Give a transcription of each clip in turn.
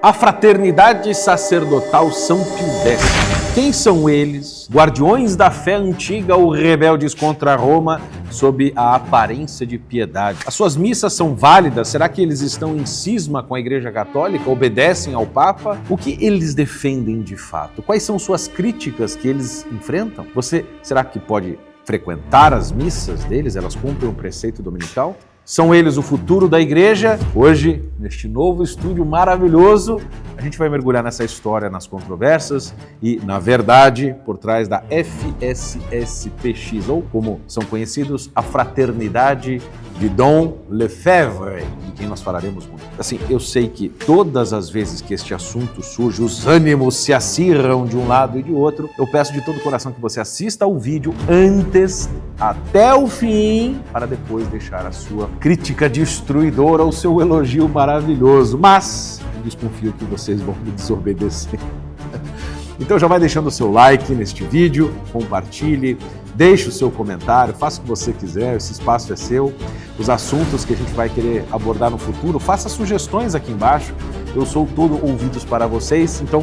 A Fraternidade Sacerdotal São Pio X. Quem são eles? Guardiões da fé antiga ou rebeldes contra Roma sob a aparência de piedade? As suas missas são válidas? Será que eles estão em cisma com a Igreja Católica? Obedecem ao Papa? O que eles defendem de fato? Quais são suas críticas que eles enfrentam? Você será que pode frequentar as missas deles? Elas cumprem o preceito dominical? São eles o futuro da igreja? Hoje, neste novo estúdio maravilhoso, a gente vai mergulhar nessa história, nas controvérsias e, na verdade, por trás da FSSPX, ou como são conhecidos, a Fraternidade de Dom Lefebvre, de quem nós falaremos muito. Assim, eu sei que todas as vezes que este assunto surge, os ânimos se acirram de um lado e de outro. Eu peço de todo o coração que você assista ao vídeo antes, até o fim, para depois deixar a sua crítica destruidora ou seu elogio maravilhoso. Mas eu desconfio que vocês vão me desobedecer. Então já vai deixando o seu like neste vídeo, compartilhe, deixe o seu comentário, faça o que você quiser, esse espaço é seu. Os assuntos que a gente vai querer abordar no futuro, faça sugestões aqui embaixo. Eu sou todo ouvidos para vocês, então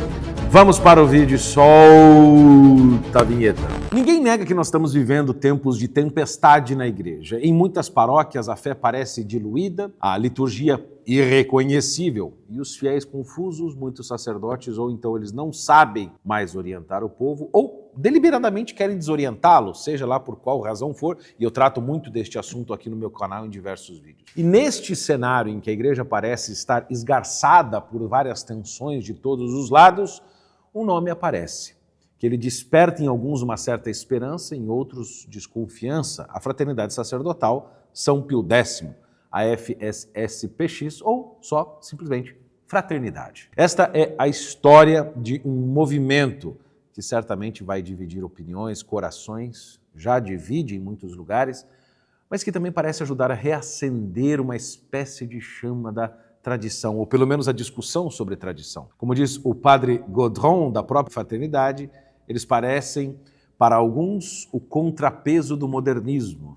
vamos para o vídeo, solta a vinheta. Ninguém nega que nós estamos vivendo tempos de tempestade na igreja. Em muitas paróquias a fé parece diluída, a liturgia irreconhecível e os fiéis confusos, muitos sacerdotes ou então eles não sabem mais orientar o povo ou deliberadamente querem desorientá-lo, seja lá por qual razão for, e eu trato muito deste assunto aqui no meu canal em diversos vídeos. E neste cenário em que a igreja parece estar esgarçada por várias tensões de todos os lados, um nome aparece, que ele desperta em alguns uma certa esperança, em outros desconfiança, a Fraternidade Sacerdotal São Pio X, a FSSPX, ou só, simplesmente, Fraternidade. Esta é a história de um movimento que certamente vai dividir opiniões, corações, já divide em muitos lugares, mas que também parece ajudar a reacender uma espécie de chama da tradição, ou pelo menos a discussão sobre tradição. Como diz o padre Godron, da própria Fraternidade, eles parecem, para alguns, o contrapeso do modernismo,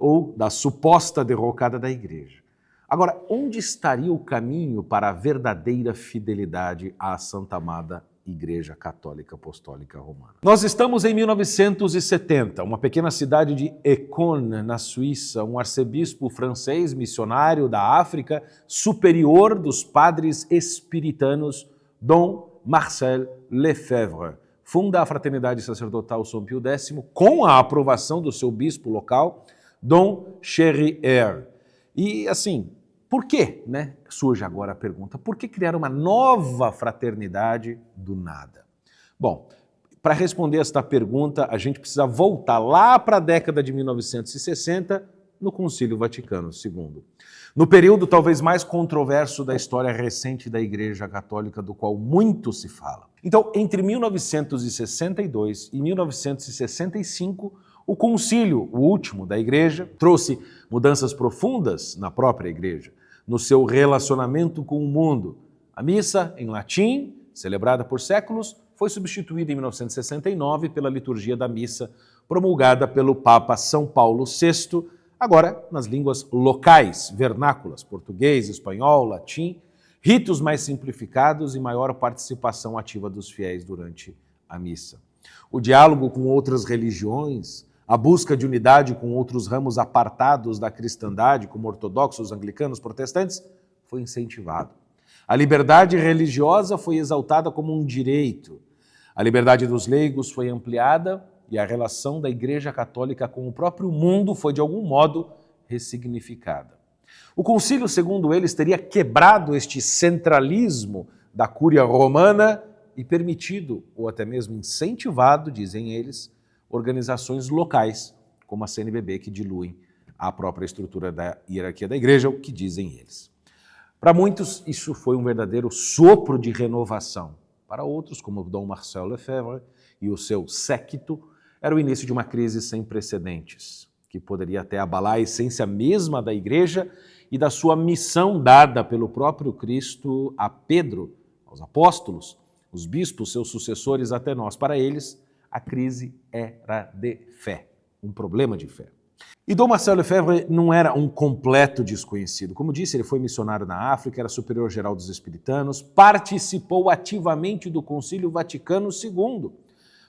ou da suposta derrocada da igreja. Agora, onde estaria o caminho para a verdadeira fidelidade à Santa Amada Igreja Católica Apostólica Romana? Nós estamos em 1970, uma pequena cidade de Écône, na Suíça. Um arcebispo francês, missionário da África, superior dos padres espiritanos, Dom Marcel Lefebvre, funda a Fraternidade Sacerdotal São Pio X com a aprovação do seu bispo local, Dom Cherrier. E assim, por quê, né? Surge agora a pergunta, por que criar uma nova fraternidade do nada? Bom, para responder esta pergunta, a gente precisa voltar lá para a década de 1960, no Concílio Vaticano II. No período talvez mais controverso da história recente da Igreja Católica, do qual muito se fala. Então, entre 1962 e 1965, o concílio, o último da Igreja, trouxe mudanças profundas na própria Igreja, no seu relacionamento com o mundo. A missa, em latim, celebrada por séculos, foi substituída em 1969 pela liturgia da missa, promulgada pelo Papa São Paulo VI, agora nas línguas locais, vernáculas, português, espanhol, latim, ritos mais simplificados e maior participação ativa dos fiéis durante a missa. O diálogo com outras religiões, a busca de unidade com outros ramos apartados da cristandade, como ortodoxos, anglicanos, protestantes, foi incentivado. A liberdade religiosa foi exaltada como um direito. A liberdade dos leigos foi ampliada e a relação da Igreja Católica com o próprio mundo foi, de algum modo, ressignificada. O concílio, segundo eles, teria quebrado este centralismo da Cúria Romana e permitido, ou até mesmo incentivado, dizem eles, organizações locais, como a CNBB, que diluem a própria estrutura da hierarquia da Igreja, o que dizem eles. Para muitos, isso foi um verdadeiro sopro de renovação. Para outros, como o Dom Marcel Lefebvre e o seu séquito, era o início de uma crise sem precedentes, que poderia até abalar a essência mesma da Igreja e da sua missão dada pelo próprio Cristo a Pedro, aos apóstolos, os bispos, seus sucessores até nós. Para eles, a crise era de fé, um problema de fé. E Dom Marcel Lefebvre não era um completo desconhecido. Como disse, ele foi missionário na África, era superior-geral dos Espiritanos, participou ativamente do Concílio Vaticano II.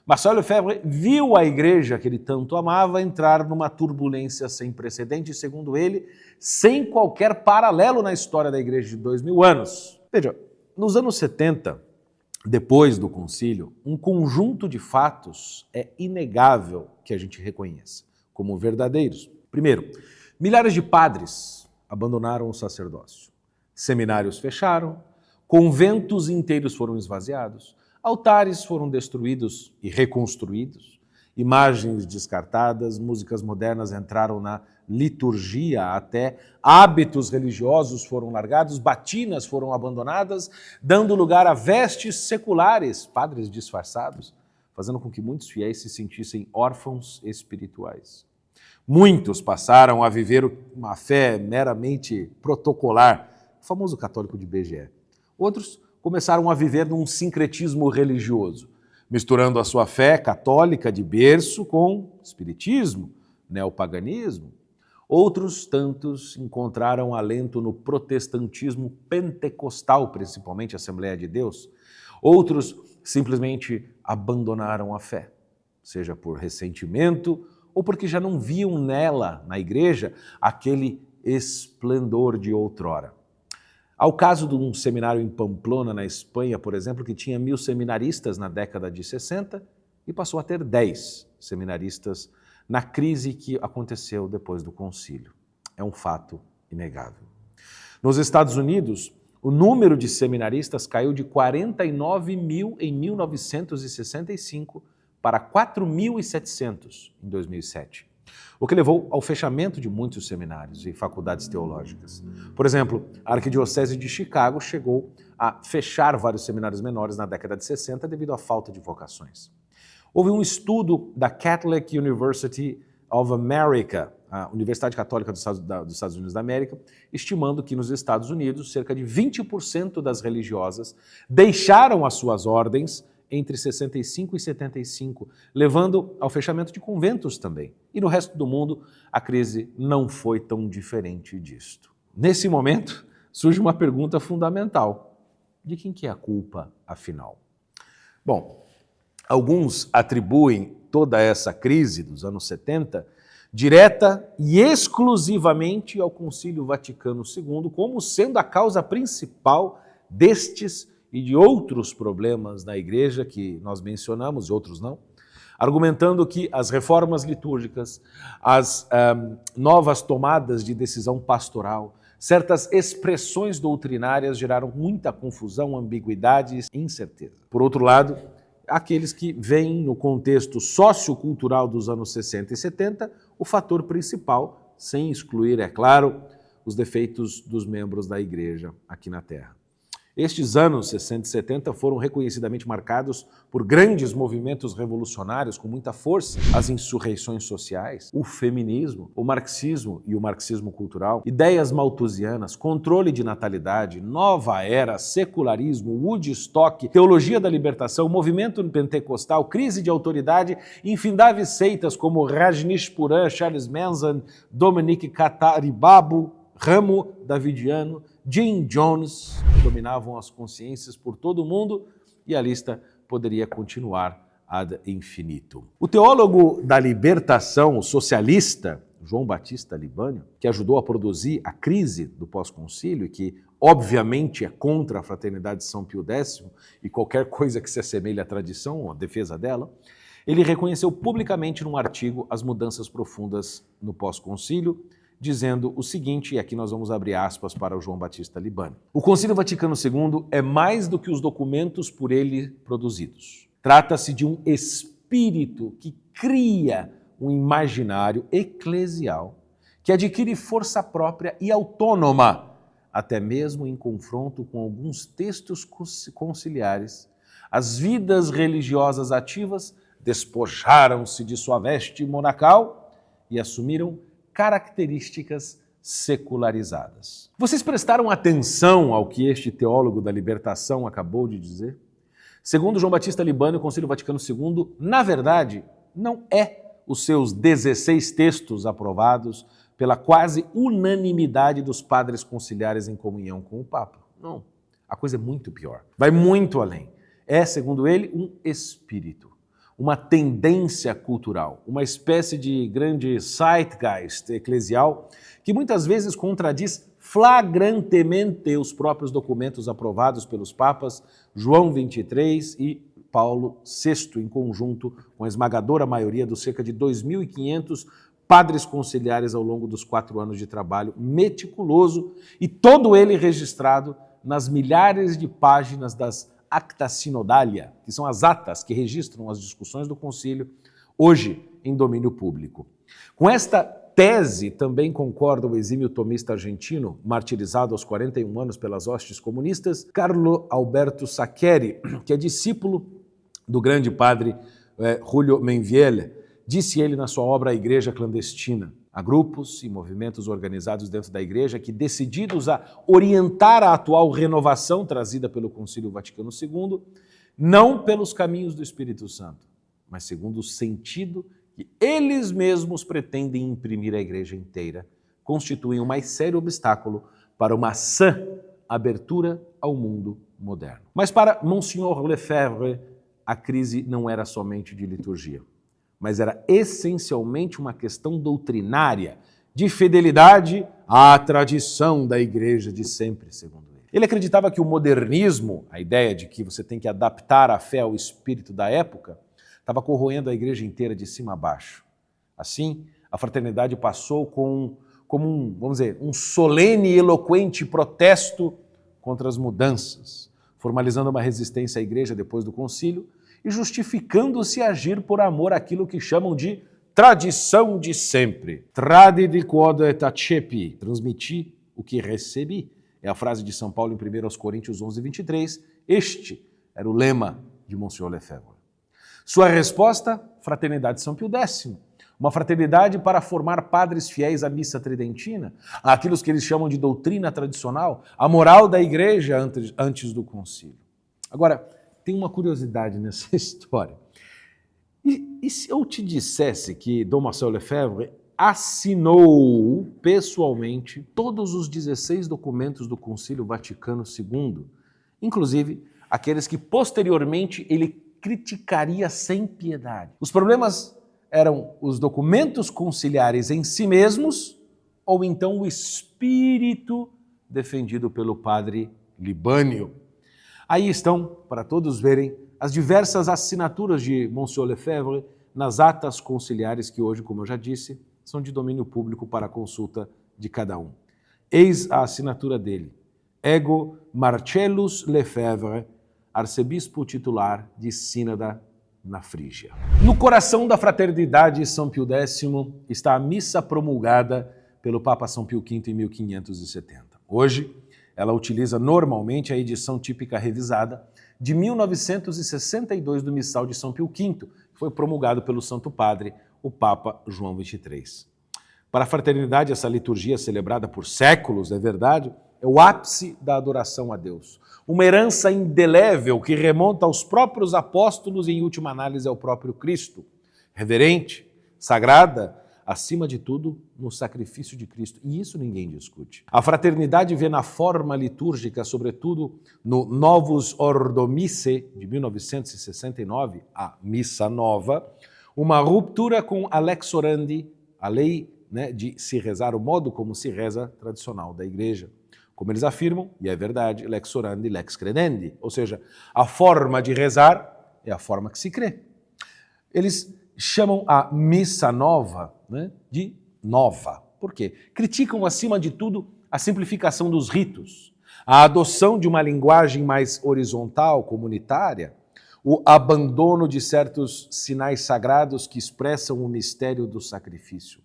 Marcel Lefebvre viu a igreja que ele tanto amava entrar numa turbulência sem precedentes, segundo ele, sem qualquer paralelo na história da igreja de 2000 anos. Veja, nos anos 70, depois do concílio, um conjunto de fatos é inegável que a gente reconheça como verdadeiros. Primeiro, milhares de padres abandonaram o sacerdócio, seminários fecharam, conventos inteiros foram esvaziados, altares foram destruídos e reconstruídos, imagens descartadas, músicas modernas entraram na liturgia até, hábitos religiosos foram largados, batinas foram abandonadas, dando lugar a vestes seculares, padres disfarçados, fazendo com que muitos fiéis se sentissem órfãos espirituais. Muitos passaram a viver uma fé meramente protocolar, o famoso católico de BGE. Outros começaram a viver num sincretismo religioso, misturando a sua fé católica de berço com espiritismo, neopaganismo. Outros tantos encontraram alento no protestantismo pentecostal, principalmente a Assembleia de Deus. Outros simplesmente abandonaram a fé, seja por ressentimento ou porque já não viam nela, na igreja, aquele esplendor de outrora. Há o caso de um seminário em Pamplona, na Espanha, por exemplo, que tinha 1000 seminaristas na década de 60 e passou a ter 10 seminaristas na crise que aconteceu depois do concílio. É um fato inegável. Nos Estados Unidos, o número de seminaristas caiu de 49 mil em 1965 para 4.700 em 2007, o que levou ao fechamento de muitos seminários e faculdades teológicas. Por exemplo, a Arquidiocese de Chicago chegou a fechar vários seminários menores na década de 60 devido à falta de vocações. Houve um estudo da Catholic University of America, a Universidade Católica dos Estados Unidos da América, estimando que nos Estados Unidos cerca de 20% das religiosas deixaram as suas ordens entre 65 e 75, levando ao fechamento de conventos também. E no resto do mundo, a crise não foi tão diferente disto. Nesse momento, surge uma pergunta fundamental. De quem que é a culpa, afinal? Bom, alguns atribuem toda essa crise dos anos 70 direta e exclusivamente ao Concílio Vaticano II como sendo a causa principal destes e de outros problemas na igreja que nós mencionamos e outros não, argumentando que as reformas litúrgicas, as novas tomadas de decisão pastoral, certas expressões doutrinárias geraram muita confusão, ambiguidade e incerteza. Por outro lado, aqueles que veem no contexto sociocultural dos anos 60 e 70 o fator principal, sem excluir, é claro, os defeitos dos membros da igreja aqui na Terra. Estes anos 60 e 70 foram reconhecidamente marcados por grandes movimentos revolucionários com muita força, as insurreições sociais, o feminismo, o marxismo e o marxismo cultural, ideias malthusianas, controle de natalidade, nova era, secularismo, Woodstock, teologia da libertação, movimento pentecostal, crise de autoridade, infindáveis seitas como Rajneeshpuram, Charles Manson, Dominique Cataribabu, Ramo Davidiano, Jim Jones, dominavam as consciências por todo o mundo e a lista poderia continuar ad infinitum. O teólogo da libertação, o socialista, João Batista Libânio, que ajudou a produzir a crise do pós-concílio e que, obviamente, é contra a fraternidade de São Pio X e qualquer coisa que se assemelhe à tradição, a defesa dela, ele reconheceu publicamente num artigo as mudanças profundas no pós-concílio, dizendo o seguinte, e aqui nós vamos abrir aspas para o João Batista Libânio. O Concílio Vaticano II é mais do que os documentos por ele produzidos. Trata-se de um espírito que cria um imaginário eclesial que adquire força própria e autônoma, até mesmo em confronto com alguns textos conciliares. As vidas religiosas ativas despojaram-se de sua veste monacal e assumiram características secularizadas. Vocês prestaram atenção ao que este teólogo da libertação acabou de dizer? Segundo João Batista Libânio, o Concílio Vaticano II, na verdade, não é os seus 16 textos aprovados pela quase unanimidade dos padres conciliares em comunhão com o Papa. Não, a coisa é muito pior. Vai muito além. É, segundo ele, um espírito, uma tendência cultural, uma espécie de grande zeitgeist eclesial que muitas vezes contradiz flagrantemente os próprios documentos aprovados pelos papas João XXIII e Paulo VI, em conjunto com a esmagadora maioria dos cerca de 2.500 padres conciliares ao longo dos 4 anos de trabalho meticuloso e todo ele registrado nas milhares de páginas das Acta Sinodalia, que são as atas que registram as discussões do concílio, hoje em domínio público. Com esta tese também concorda o exímio tomista argentino, martirizado aos 41 anos pelas hostes comunistas, Carlo Alberto Saccheri, que é discípulo do grande padre Julio Menvielle. Disse ele na sua obra A Igreja Clandestina: há grupos e movimentos organizados dentro da Igreja que, decididos a orientar a atual renovação trazida pelo Concílio Vaticano II, não pelos caminhos do Espírito Santo, mas segundo o sentido que eles mesmos pretendem imprimir à Igreja inteira, constituem o mais sério obstáculo para uma sã abertura ao mundo moderno. Mas para Monsignor Lefebvre, a crise não era somente de liturgia, mas era essencialmente uma questão doutrinária, de fidelidade à tradição da Igreja de sempre, segundo ele. Ele acreditava que o modernismo, a ideia de que você tem que adaptar a fé ao espírito da época, estava corroendo a Igreja inteira de cima a baixo. Assim, a fraternidade passou como um solene e eloquente protesto contra as mudanças, formalizando uma resistência à Igreja depois do concílio e justificando-se agir por amor àquilo que chamam de tradição de sempre. Tradidi quod et accepi, transmiti o que recebi. É a frase de São Paulo em 1 Coríntios 11, 23. Este era o lema de Monsignor Lefebvre. Sua resposta, Fraternidade São Pio X. Uma fraternidade para formar padres fiéis à missa tridentina, àquilo que eles chamam de doutrina tradicional, a moral da Igreja antes do concílio. Agora, tem uma curiosidade nessa história. E se eu te dissesse que Dom Marcel Lefebvre assinou pessoalmente todos os 16 documentos do Concílio Vaticano II, inclusive aqueles que posteriormente ele criticaria sem piedade? Os problemas eram os documentos conciliares em si mesmos ou então o espírito defendido pelo padre Libânio. Aí estão, para todos verem, as diversas assinaturas de Monsignor Lefebvre nas atas conciliares que hoje, como eu já disse, são de domínio público para consulta de cada um. Eis a assinatura dele: Ego Marcellus Lefebvre, arcebispo titular de Sínada na Frígia. No coração da fraternidade São Pio X está a missa promulgada pelo Papa São Pio V em 1570. Hoje, ela utiliza normalmente a edição típica revisada de 1962 do Missal de São Pio V, que foi promulgado pelo Santo Padre, o Papa João XXIII. Para a fraternidade, essa liturgia celebrada por séculos, é verdade, é o ápice da adoração a Deus. Uma herança indelével que remonta aos próprios apóstolos e, em última análise, ao próprio Cristo. Reverente, sagrada, acima de tudo, no sacrifício de Cristo. E isso ninguém discute. A fraternidade vê na forma litúrgica, sobretudo no Novus Ordo Missae, de 1969, a Missa Nova, uma ruptura com a Lex Orandi, a lei de se rezar, o modo como se reza tradicional da Igreja. Como eles afirmam, e é verdade, lex orandi, lex credendi, ou seja, a forma de rezar é a forma que se crê. Eles chamam a missa nova de nova. Por quê? Criticam, acima de tudo, a simplificação dos ritos, a adoção de uma linguagem mais horizontal, comunitária, o abandono de certos sinais sagrados que expressam o mistério do sacrifício.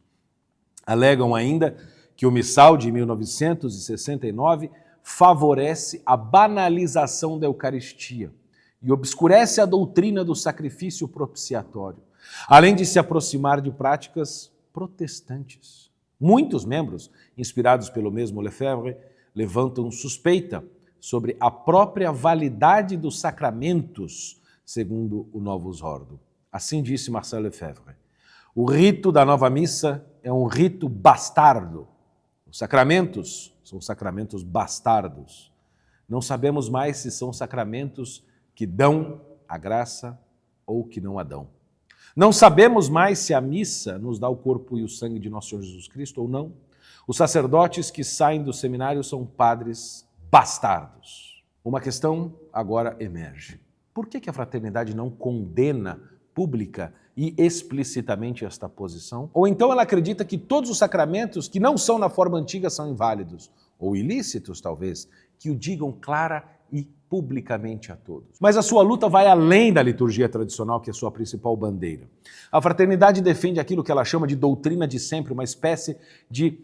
Alegam ainda que o Missal de 1969 favorece a banalização da Eucaristia e obscurece a doutrina do sacrifício propiciatório, além de se aproximar de práticas protestantes. Muitos membros, inspirados pelo mesmo Lefebvre, levantam suspeita sobre a própria validade dos sacramentos, segundo o Novus Ordo. Assim disse Marcel Lefebvre: O rito da nova missa é um rito bastardo. Os sacramentos são sacramentos bastardos. Não sabemos mais se são sacramentos que dão a graça ou que não a dão. Não sabemos mais se a missa nos dá o corpo e o sangue de nosso Senhor Jesus Cristo ou não. Os sacerdotes que saem do seminário são padres bastardos. Uma questão agora emerge. Por que a fraternidade não condena pública e explicitamente esta posição? Ou então ela acredita que todos os sacramentos que não são na forma antiga são inválidos, ou ilícitos talvez, que o digam clara e publicamente a todos. Mas a sua luta vai além da liturgia tradicional, que é a sua principal bandeira. A fraternidade defende aquilo que ela chama de doutrina de sempre, uma espécie de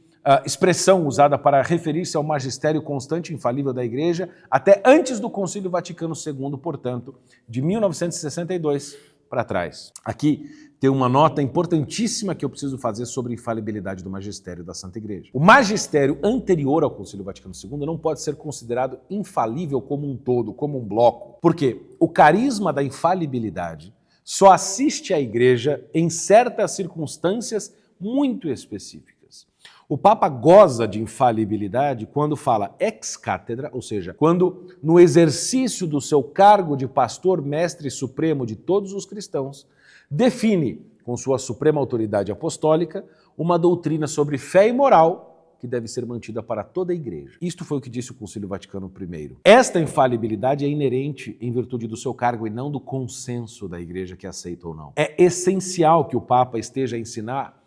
expressão usada para referir-se ao magistério constante e infalível da Igreja até antes do Concílio Vaticano II, portanto, de 1962 para trás. Aqui tem uma nota importantíssima que eu preciso fazer sobre a infalibilidade do magistério da Santa Igreja. O magistério anterior ao Concílio Vaticano II não pode ser considerado infalível como um todo, como um bloco, porque o carisma da infalibilidade só assiste à Igreja em certas circunstâncias muito específicas. O Papa goza de infalibilidade quando fala ex cátedra, ou seja, quando no exercício do seu cargo de pastor, mestre supremo de todos os cristãos, define, com sua suprema autoridade apostólica, uma doutrina sobre fé e moral que deve ser mantida para toda a Igreja. Isto foi o que disse o Concílio Vaticano I. Esta infalibilidade é inerente em virtude do seu cargo e não do consenso da Igreja que aceita ou não. É essencial que o Papa esteja a ensinar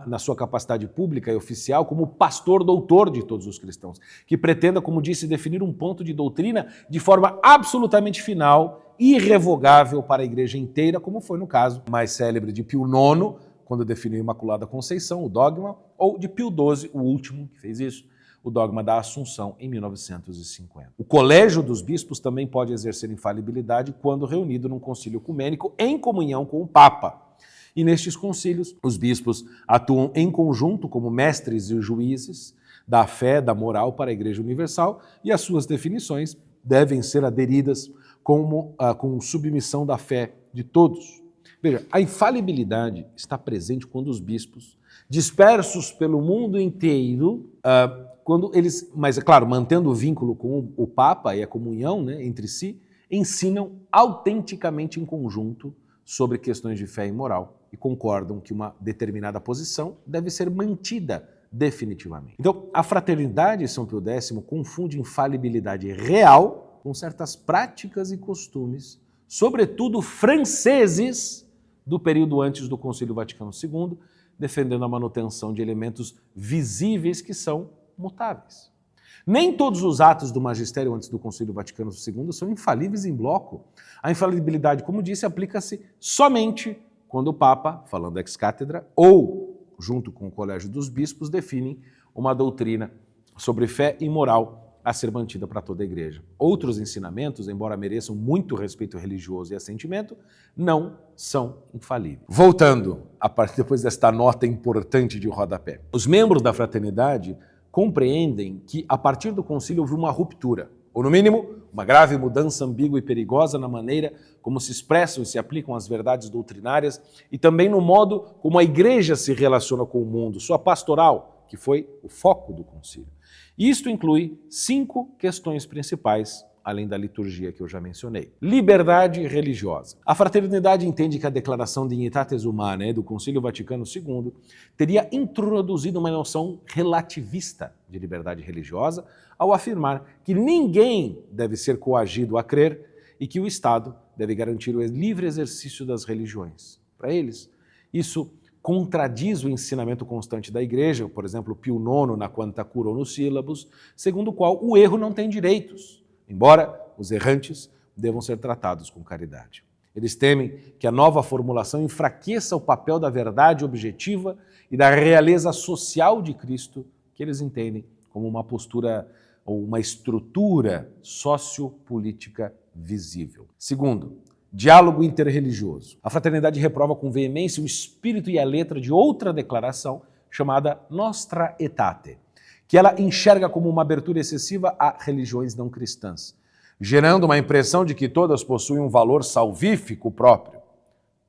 na sua capacidade pública e oficial como pastor doutor de todos os cristãos, que pretenda, como disse, definir um ponto de doutrina de forma absolutamente final, irrevogável para a Igreja inteira, como foi no caso mais célebre de Pio IX, quando definiu a Imaculada Conceição, o dogma, ou de Pio XII, o último que fez isso, o dogma da Assunção, em 1950. O Colégio dos Bispos também pode exercer infalibilidade quando reunido num concílio ecumênico em comunhão com o Papa. E nestes concílios, os bispos atuam em conjunto como mestres e juízes da fé, da moral para a Igreja Universal, e as suas definições devem ser aderidas com submissão da fé de todos. Veja, a infalibilidade está presente quando os bispos, dispersos pelo mundo inteiro, quando eles, mas é claro, mantendo o vínculo com o Papa e a comunhão, né, entre si, ensinam autenticamente em conjunto sobre questões de fé e moral e concordam que uma determinada posição deve ser mantida definitivamente. Então, a fraternidade São Pio X confunde infalibilidade real com certas práticas e costumes, sobretudo franceses, do período antes do Concílio Vaticano II, defendendo a manutenção de elementos visíveis que são mutáveis. Nem todos os atos do magistério antes do Concílio Vaticano II são infalíveis em bloco. A infalibilidade, como disse, aplica-se somente quando o Papa, falando ex cátedra, ou junto com o Colégio dos Bispos, definem uma doutrina sobre fé e moral a ser mantida para toda a Igreja. Outros ensinamentos, embora mereçam muito respeito religioso e assentimento, não são infalíveis. Voltando, depois desta nota importante de rodapé, os membros da fraternidade compreendem que, a partir do concílio, houve uma ruptura, ou no mínimo, uma grave mudança ambígua e perigosa na maneira como se expressam e se aplicam as verdades doutrinárias e também no modo como a Igreja se relaciona com o mundo, sua pastoral, que foi o foco do concílio. Isto inclui 5 questões principais, além da liturgia que eu já mencionei. Liberdade religiosa. A fraternidade entende que a declaração Dignitatis Humanae do Concílio Vaticano II teria introduzido uma noção relativista de liberdade religiosa ao afirmar que ninguém deve ser coagido a crer e que o Estado deve garantir o livre exercício das religiões. Para eles, isso contradiz o ensinamento constante da Igreja, por exemplo, Pio IX na Quanta Cura no Sílabus, segundo o qual o erro não tem direitos, embora os errantes devam ser tratados com caridade. Eles temem que a nova formulação enfraqueça o papel da verdade objetiva e da realeza social de Cristo, que eles entendem como uma postura ou uma estrutura sociopolítica visível. Segundo, diálogo interreligioso. A fraternidade reprova com veemência o espírito e a letra de outra declaração chamada Nostra Aetate, que ela enxerga como uma abertura excessiva a religiões não cristãs, gerando uma impressão de que todas possuem um valor salvífico próprio.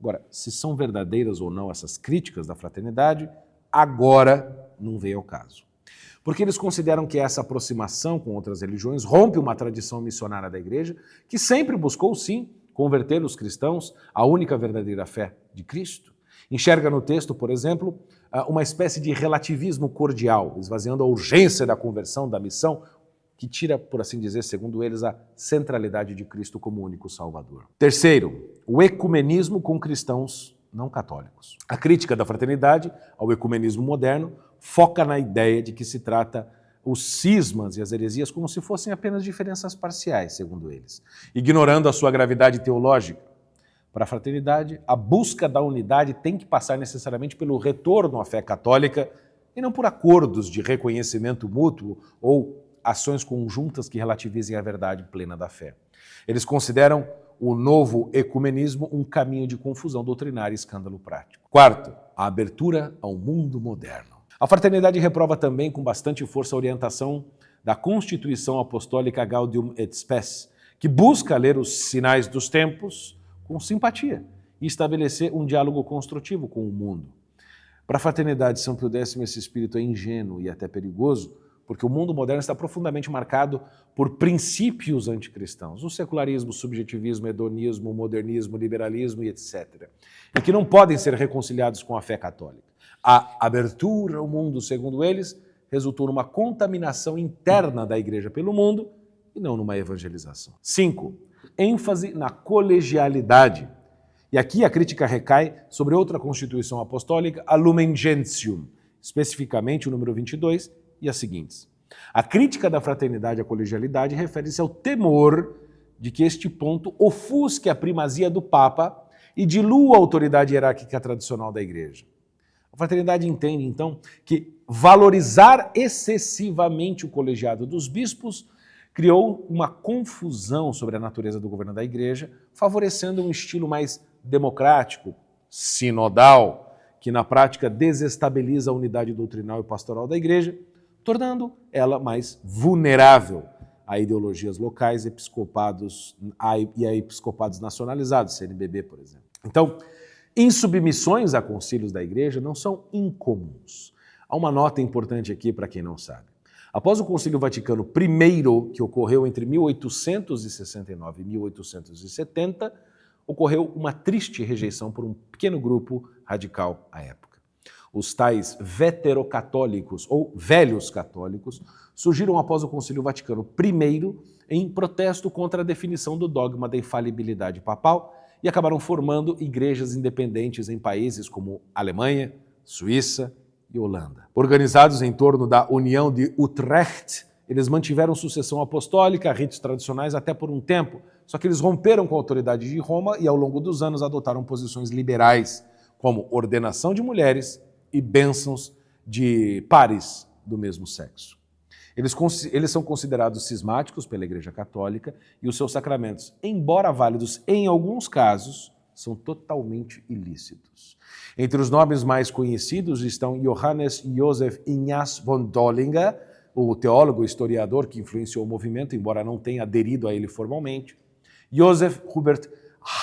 Agora, se são verdadeiras ou não essas críticas da fraternidade, agora não veio ao caso. Porque eles consideram que essa aproximação com outras religiões rompe uma tradição missionária da Igreja, que sempre buscou, sim, converter os cristãos à única verdadeira fé de Cristo. Enxerga no texto, por exemplo, uma espécie de relativismo cordial, esvaziando a urgência da conversão, da missão, que tira, por assim dizer, segundo eles, a centralidade de Cristo como único Salvador. Terceiro, o ecumenismo com cristãos não católicos. A crítica da fraternidade ao ecumenismo moderno foca na ideia de que se trata os cismas e as heresias como se fossem apenas diferenças parciais, segundo eles, ignorando a sua gravidade teológica. Para a fraternidade, a busca da unidade tem que passar necessariamente pelo retorno à fé católica e não por acordos de reconhecimento mútuo ou ações conjuntas que relativizem a verdade plena da fé. Eles consideram o novo ecumenismo um caminho de confusão doutrinária e escândalo prático. Quarto, a abertura ao mundo moderno. A fraternidade reprova também com bastante força a orientação da Constituição Apostólica Gaudium et Spes, que busca ler os sinais dos tempos com simpatia e estabelecer um diálogo construtivo com o mundo. Para a fraternidade São Pio X, esse espírito é ingênuo e até perigoso, porque o mundo moderno está profundamente marcado por princípios anticristãos, o secularismo, o subjetivismo, o hedonismo, o modernismo, o liberalismo e etc., e que não podem ser reconciliados com a fé católica. A abertura ao mundo, segundo eles, resultou numa contaminação interna da Igreja pelo mundo e não numa evangelização. 5. ênfase na colegialidade. E aqui a crítica recai sobre outra constituição apostólica, a Lumen Gentium, especificamente o número 22 e as seguintes. A crítica da fraternidade à colegialidade refere-se ao temor de que este ponto ofusque a primazia do Papa e dilua a autoridade hierárquica tradicional da Igreja. A fraternidade entende, então, que valorizar excessivamente o colegiado dos bispos criou uma confusão sobre a natureza do governo da Igreja, favorecendo um estilo mais democrático, sinodal, que na prática desestabiliza a unidade doutrinal e pastoral da Igreja, tornando ela mais vulnerável a ideologias locais, episcopados e a episcopados nacionalizados, CNBB, por exemplo. Então, insubmissões a concílios da Igreja não são incomuns. Há uma nota importante aqui para quem não sabe. Após o Concílio Vaticano I, que ocorreu entre 1869 e 1870, ocorreu uma triste rejeição por um pequeno grupo radical à época. Os tais veterocatólicos, ou velhos católicos, surgiram após o Concílio Vaticano I em protesto contra a definição do dogma da infalibilidade papal e acabaram formando igrejas independentes em países como Alemanha, Suíça e Holanda. Organizados em torno da União de Utrecht, eles mantiveram sucessão apostólica, ritos tradicionais até por um tempo, só que eles romperam com a autoridade de Roma e ao longo dos anos adotaram posições liberais, como ordenação de mulheres e bênçãos de pares do mesmo sexo. Eles são considerados cismáticos pela Igreja Católica e os seus sacramentos, embora válidos em alguns casos, são totalmente ilícitos. Entre os nomes mais conhecidos estão Johannes Joseph Ignaz von Dollinger, o teólogo e historiador que influenciou o movimento, embora não tenha aderido a ele formalmente, Joseph Hubert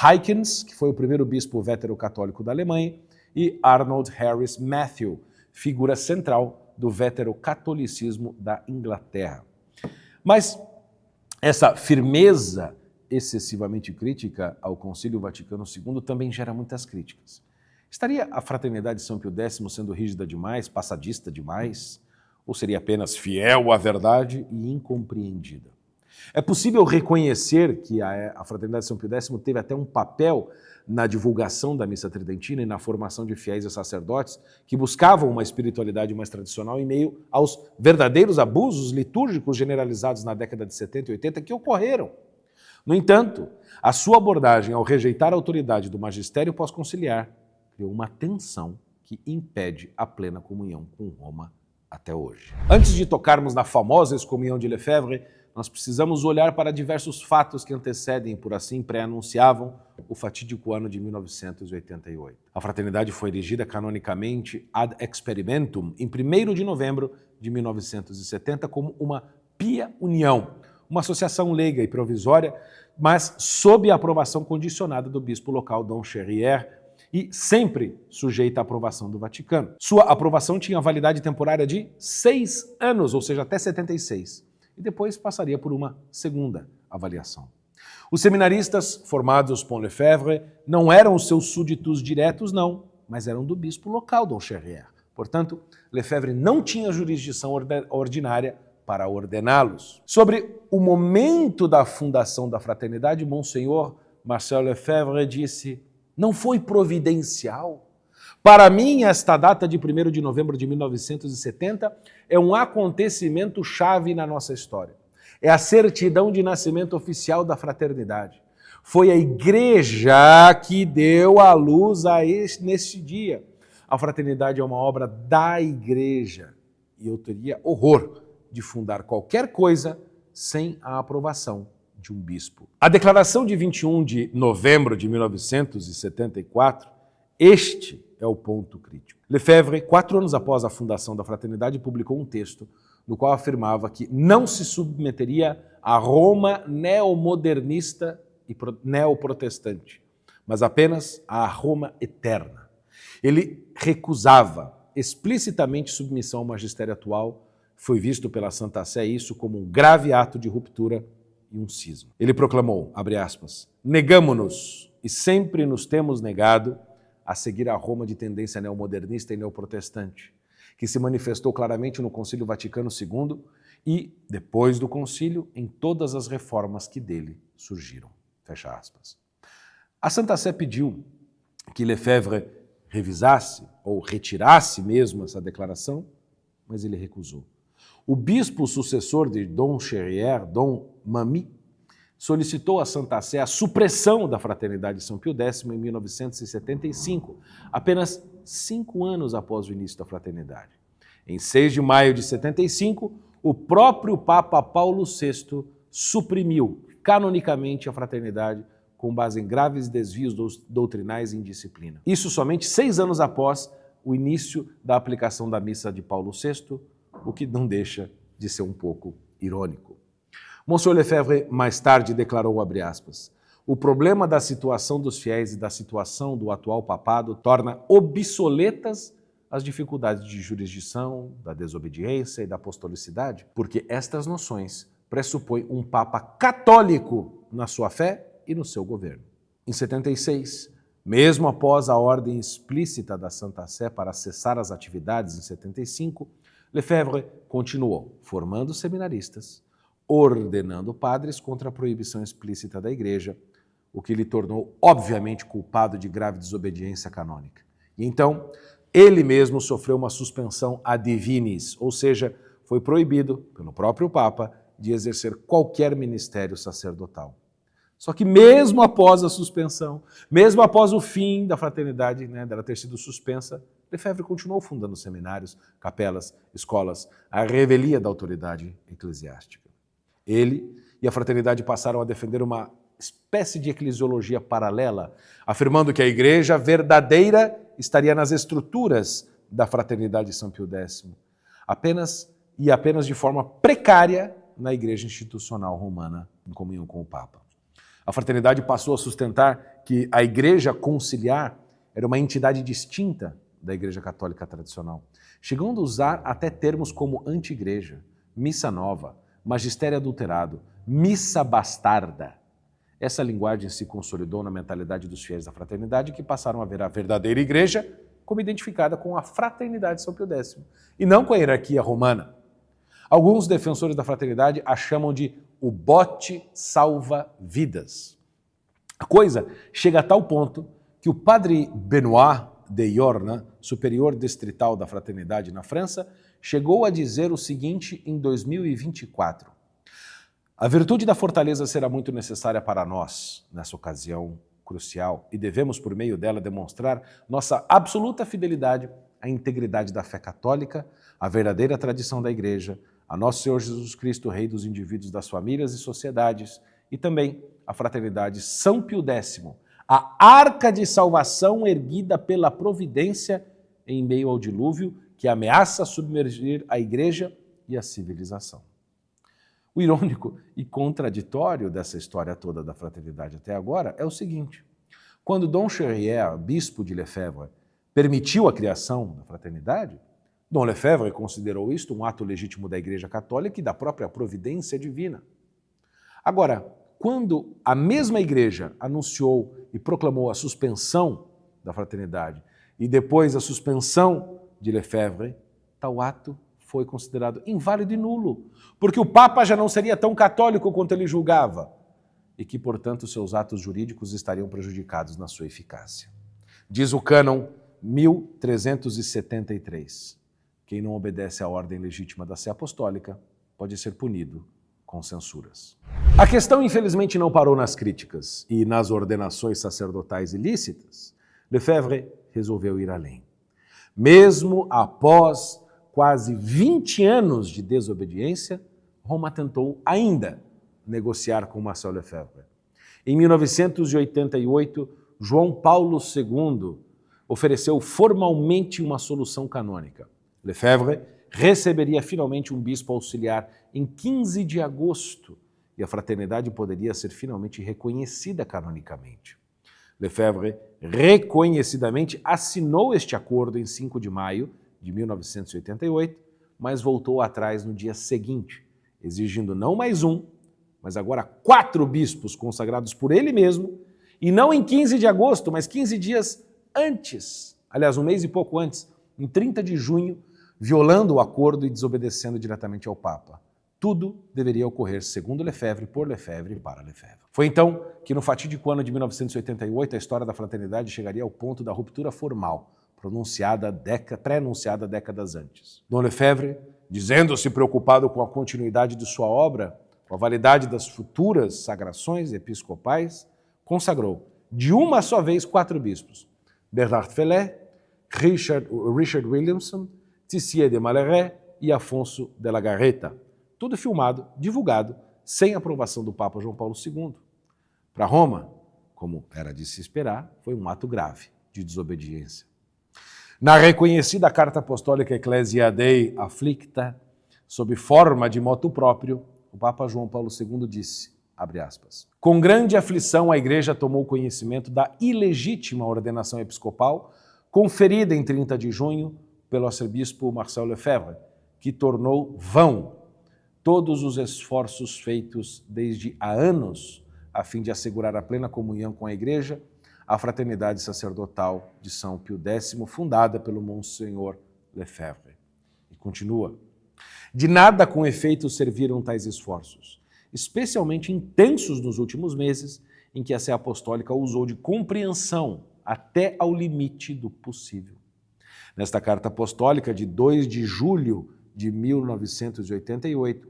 Heickens, que foi o primeiro bispo veterocatólico da Alemanha, e Arnold Harris Matthew, figura central do veterocatolicismo da Inglaterra. Mas essa firmeza excessivamente crítica ao Concílio Vaticano II também gera muitas críticas. Estaria a fraternidade de São Pio X sendo rígida demais, passadista demais, ou seria apenas fiel à verdade e incompreendida? É possível reconhecer que a fraternidade de São Pio X teve até um papel na divulgação da missa tridentina e na formação de fiéis e sacerdotes que buscavam uma espiritualidade mais tradicional em meio aos verdadeiros abusos litúrgicos generalizados na década de 70 e 80 que ocorreram. No entanto, a sua abordagem ao rejeitar a autoridade do magistério pós-conciliar criou uma tensão que impede a plena comunhão com Roma até hoje. Antes de tocarmos na famosa excomunhão de Lefebvre, nós precisamos olhar para diversos fatos que antecedem, por assim pré-anunciavam, o fatídico ano de 1988. A fraternidade foi erigida canonicamente ad experimentum em 1º de novembro de 1970 como uma pia união, uma associação leiga e provisória, mas sob a aprovação condicionada do bispo local Dom Cherrier, e sempre sujeita à aprovação do Vaticano. Sua aprovação tinha validade temporária de 6 anos, ou seja, até 76, e depois passaria por uma segunda avaliação. Os seminaristas formados por Lefebvre não eram os seus súditos diretos, não, mas eram do bispo local, Dom Cherrier. Portanto, Lefebvre não tinha jurisdição ordinária para ordená-los. Sobre o momento da fundação da fraternidade, Monsenhor Marcel Lefebvre disse: não foi providencial? Para mim, esta data de 1º de novembro de 1970 é um acontecimento chave na nossa história. É a certidão de nascimento oficial da fraternidade. Foi a igreja que deu a luz neste dia. A fraternidade é uma obra da igreja e eu teria horror de fundar qualquer coisa sem a aprovação de um bispo. A declaração de 21 de novembro de 1974, este é o ponto crítico. Lefebvre, 4 anos após a fundação da fraternidade, publicou um texto no qual afirmava que não se submeteria à Roma neomodernista e neoprotestante, mas apenas à Roma eterna. Ele recusava explicitamente submissão ao magistério atual, foi visto pela Santa Sé isso como um grave ato de ruptura e um cisma. Ele proclamou, abre aspas, negamo-nos e sempre nos temos negado a seguir a Roma de tendência neomodernista e neoprotestante, que se manifestou claramente no Concílio Vaticano II e, depois do concílio, em todas as reformas que dele surgiram. Fecha aspas. A Santa Sé pediu que Lefebvre revisasse ou retirasse mesmo essa declaração, mas ele recusou. O bispo sucessor de Dom Cherrier, Dom Mami, solicitou à Santa Sé a supressão da Fraternidade de São Pio X em 1975, apenas 5 anos após o início da Fraternidade. Em 6 de maio de 75, o próprio Papa Paulo VI suprimiu canonicamente a Fraternidade com base em graves desvios doutrinais e indisciplina. Isso somente 6 anos após o início da aplicação da missa de Paulo VI, o que não deixa de ser um pouco irônico. Monsenhor Lefebvre mais tarde declarou, abre aspas, o problema da situação dos fiéis e da situação do atual papado torna obsoletas as dificuldades de jurisdição, da desobediência e da apostolicidade, porque estas noções pressupõem um papa católico na sua fé e no seu governo. Em 76, mesmo após a ordem explícita da Santa Sé para cessar as atividades em 75, Lefebvre continuou formando seminaristas, ordenando padres contra a proibição explícita da Igreja, o que lhe tornou obviamente culpado de grave desobediência canônica. E então, ele mesmo sofreu uma suspensão ad divinis, ou seja, foi proibido pelo próprio Papa de exercer qualquer ministério sacerdotal. Só que mesmo após a suspensão, mesmo após o fim da fraternidade, dela ter sido suspensa, Lefebvre continuou fundando seminários, capelas, escolas, a revelia da autoridade eclesiástica. Ele e a fraternidade passaram a defender uma espécie de eclesiologia paralela, afirmando que a igreja verdadeira estaria nas estruturas da fraternidade de São Pio X, apenas de forma precária na igreja institucional romana, em comunhão com o Papa. A fraternidade passou a sustentar que a igreja conciliar era uma entidade distinta da igreja católica tradicional, chegando a usar até termos como anti-igreja, missa nova, magistério adulterado, missa bastarda. Essa linguagem se consolidou na mentalidade dos fiéis da fraternidade, que passaram a ver a verdadeira igreja como identificada com a fraternidade de São Pio X, e não com a hierarquia romana. Alguns defensores da fraternidade a chamam de o bote salva-vidas. A coisa chega a tal ponto que o padre Benoît de Yorna, superior distrital da fraternidade na França, chegou a dizer o seguinte em 2024. A virtude da fortaleza será muito necessária para nós, nessa ocasião crucial, e devemos, por meio dela, demonstrar nossa absoluta fidelidade à integridade da fé católica, à verdadeira tradição da Igreja, a nosso Senhor Jesus Cristo, Rei dos indivíduos, das famílias e sociedades, e também a fraternidade São Pio X, a arca de salvação erguida pela providência em meio ao dilúvio que ameaça submergir a Igreja e a civilização. O irônico e contraditório dessa história toda da fraternidade até agora é o seguinte: Quando Dom Cherrière, bispo de Lefebvre, permitiu a criação da fraternidade, Dom Lefebvre considerou isto um ato legítimo da Igreja Católica e da própria providência divina. Agora, quando a mesma Igreja anunciou e proclamou a suspensão da fraternidade e depois a suspensão de Lefebvre, tal ato foi considerado inválido e nulo, porque o Papa já não seria tão católico quanto ele julgava e que, portanto, seus atos jurídicos estariam prejudicados na sua eficácia. Diz o cânon 1373. Quem não obedece à ordem legítima da Sé Apostólica pode ser punido com censuras. A questão, infelizmente, não parou nas críticas e nas ordenações sacerdotais ilícitas. Lefebvre resolveu ir além. Mesmo após quase 20 anos de desobediência, Roma tentou ainda negociar com Marcel Lefebvre. Em 1988, João Paulo II ofereceu formalmente uma solução canônica. Lefebvre receberia finalmente um bispo auxiliar em 15 de agosto e a fraternidade poderia ser finalmente reconhecida canonicamente. Lefebvre reconhecidamente assinou este acordo em 5 de maio de 1988, mas voltou atrás no dia seguinte, exigindo não mais um, mas agora 4 bispos consagrados por ele mesmo, e não em 15 de agosto, mas 15 dias antes, aliás, um mês e pouco antes, em 30 de junho, violando o acordo e desobedecendo diretamente ao Papa. Tudo deveria ocorrer segundo Lefebvre, por Lefebvre e para Lefebvre. Foi então que no fatídico ano de 1988 a história da fraternidade chegaria ao ponto da ruptura formal, pré-anunciada décadas antes. Dom Lefebvre, dizendo-se preocupado com a continuidade de sua obra, com a validade das futuras sagrações episcopais, consagrou de uma só vez 4 bispos: Bernard Fellet, Richard Williamson, Tissier de Malherbe e Afonso de la Garreta. Tudo filmado, divulgado, sem aprovação do Papa João Paulo II. Para Roma, como era de se esperar, foi um ato grave de desobediência. Na reconhecida Carta Apostólica Ecclesiae Dei Afflicta, sob forma de motu próprio, o Papa João Paulo II disse, abre aspas, com grande aflição a Igreja tomou conhecimento da ilegítima ordenação episcopal conferida em 30 de junho pelo arcebispo Marcel Lefebvre, que tornou vão todos os esforços feitos desde há anos a fim de assegurar a plena comunhão com a Igreja, a fraternidade sacerdotal de São Pio X, fundada pelo Monsenhor Lefebvre. E continua. De nada com efeito serviram tais esforços, especialmente intensos nos últimos meses, em que a Sé Apostólica usou de compreensão até ao limite do possível. Nesta Carta Apostólica de 2 de julho de 1988,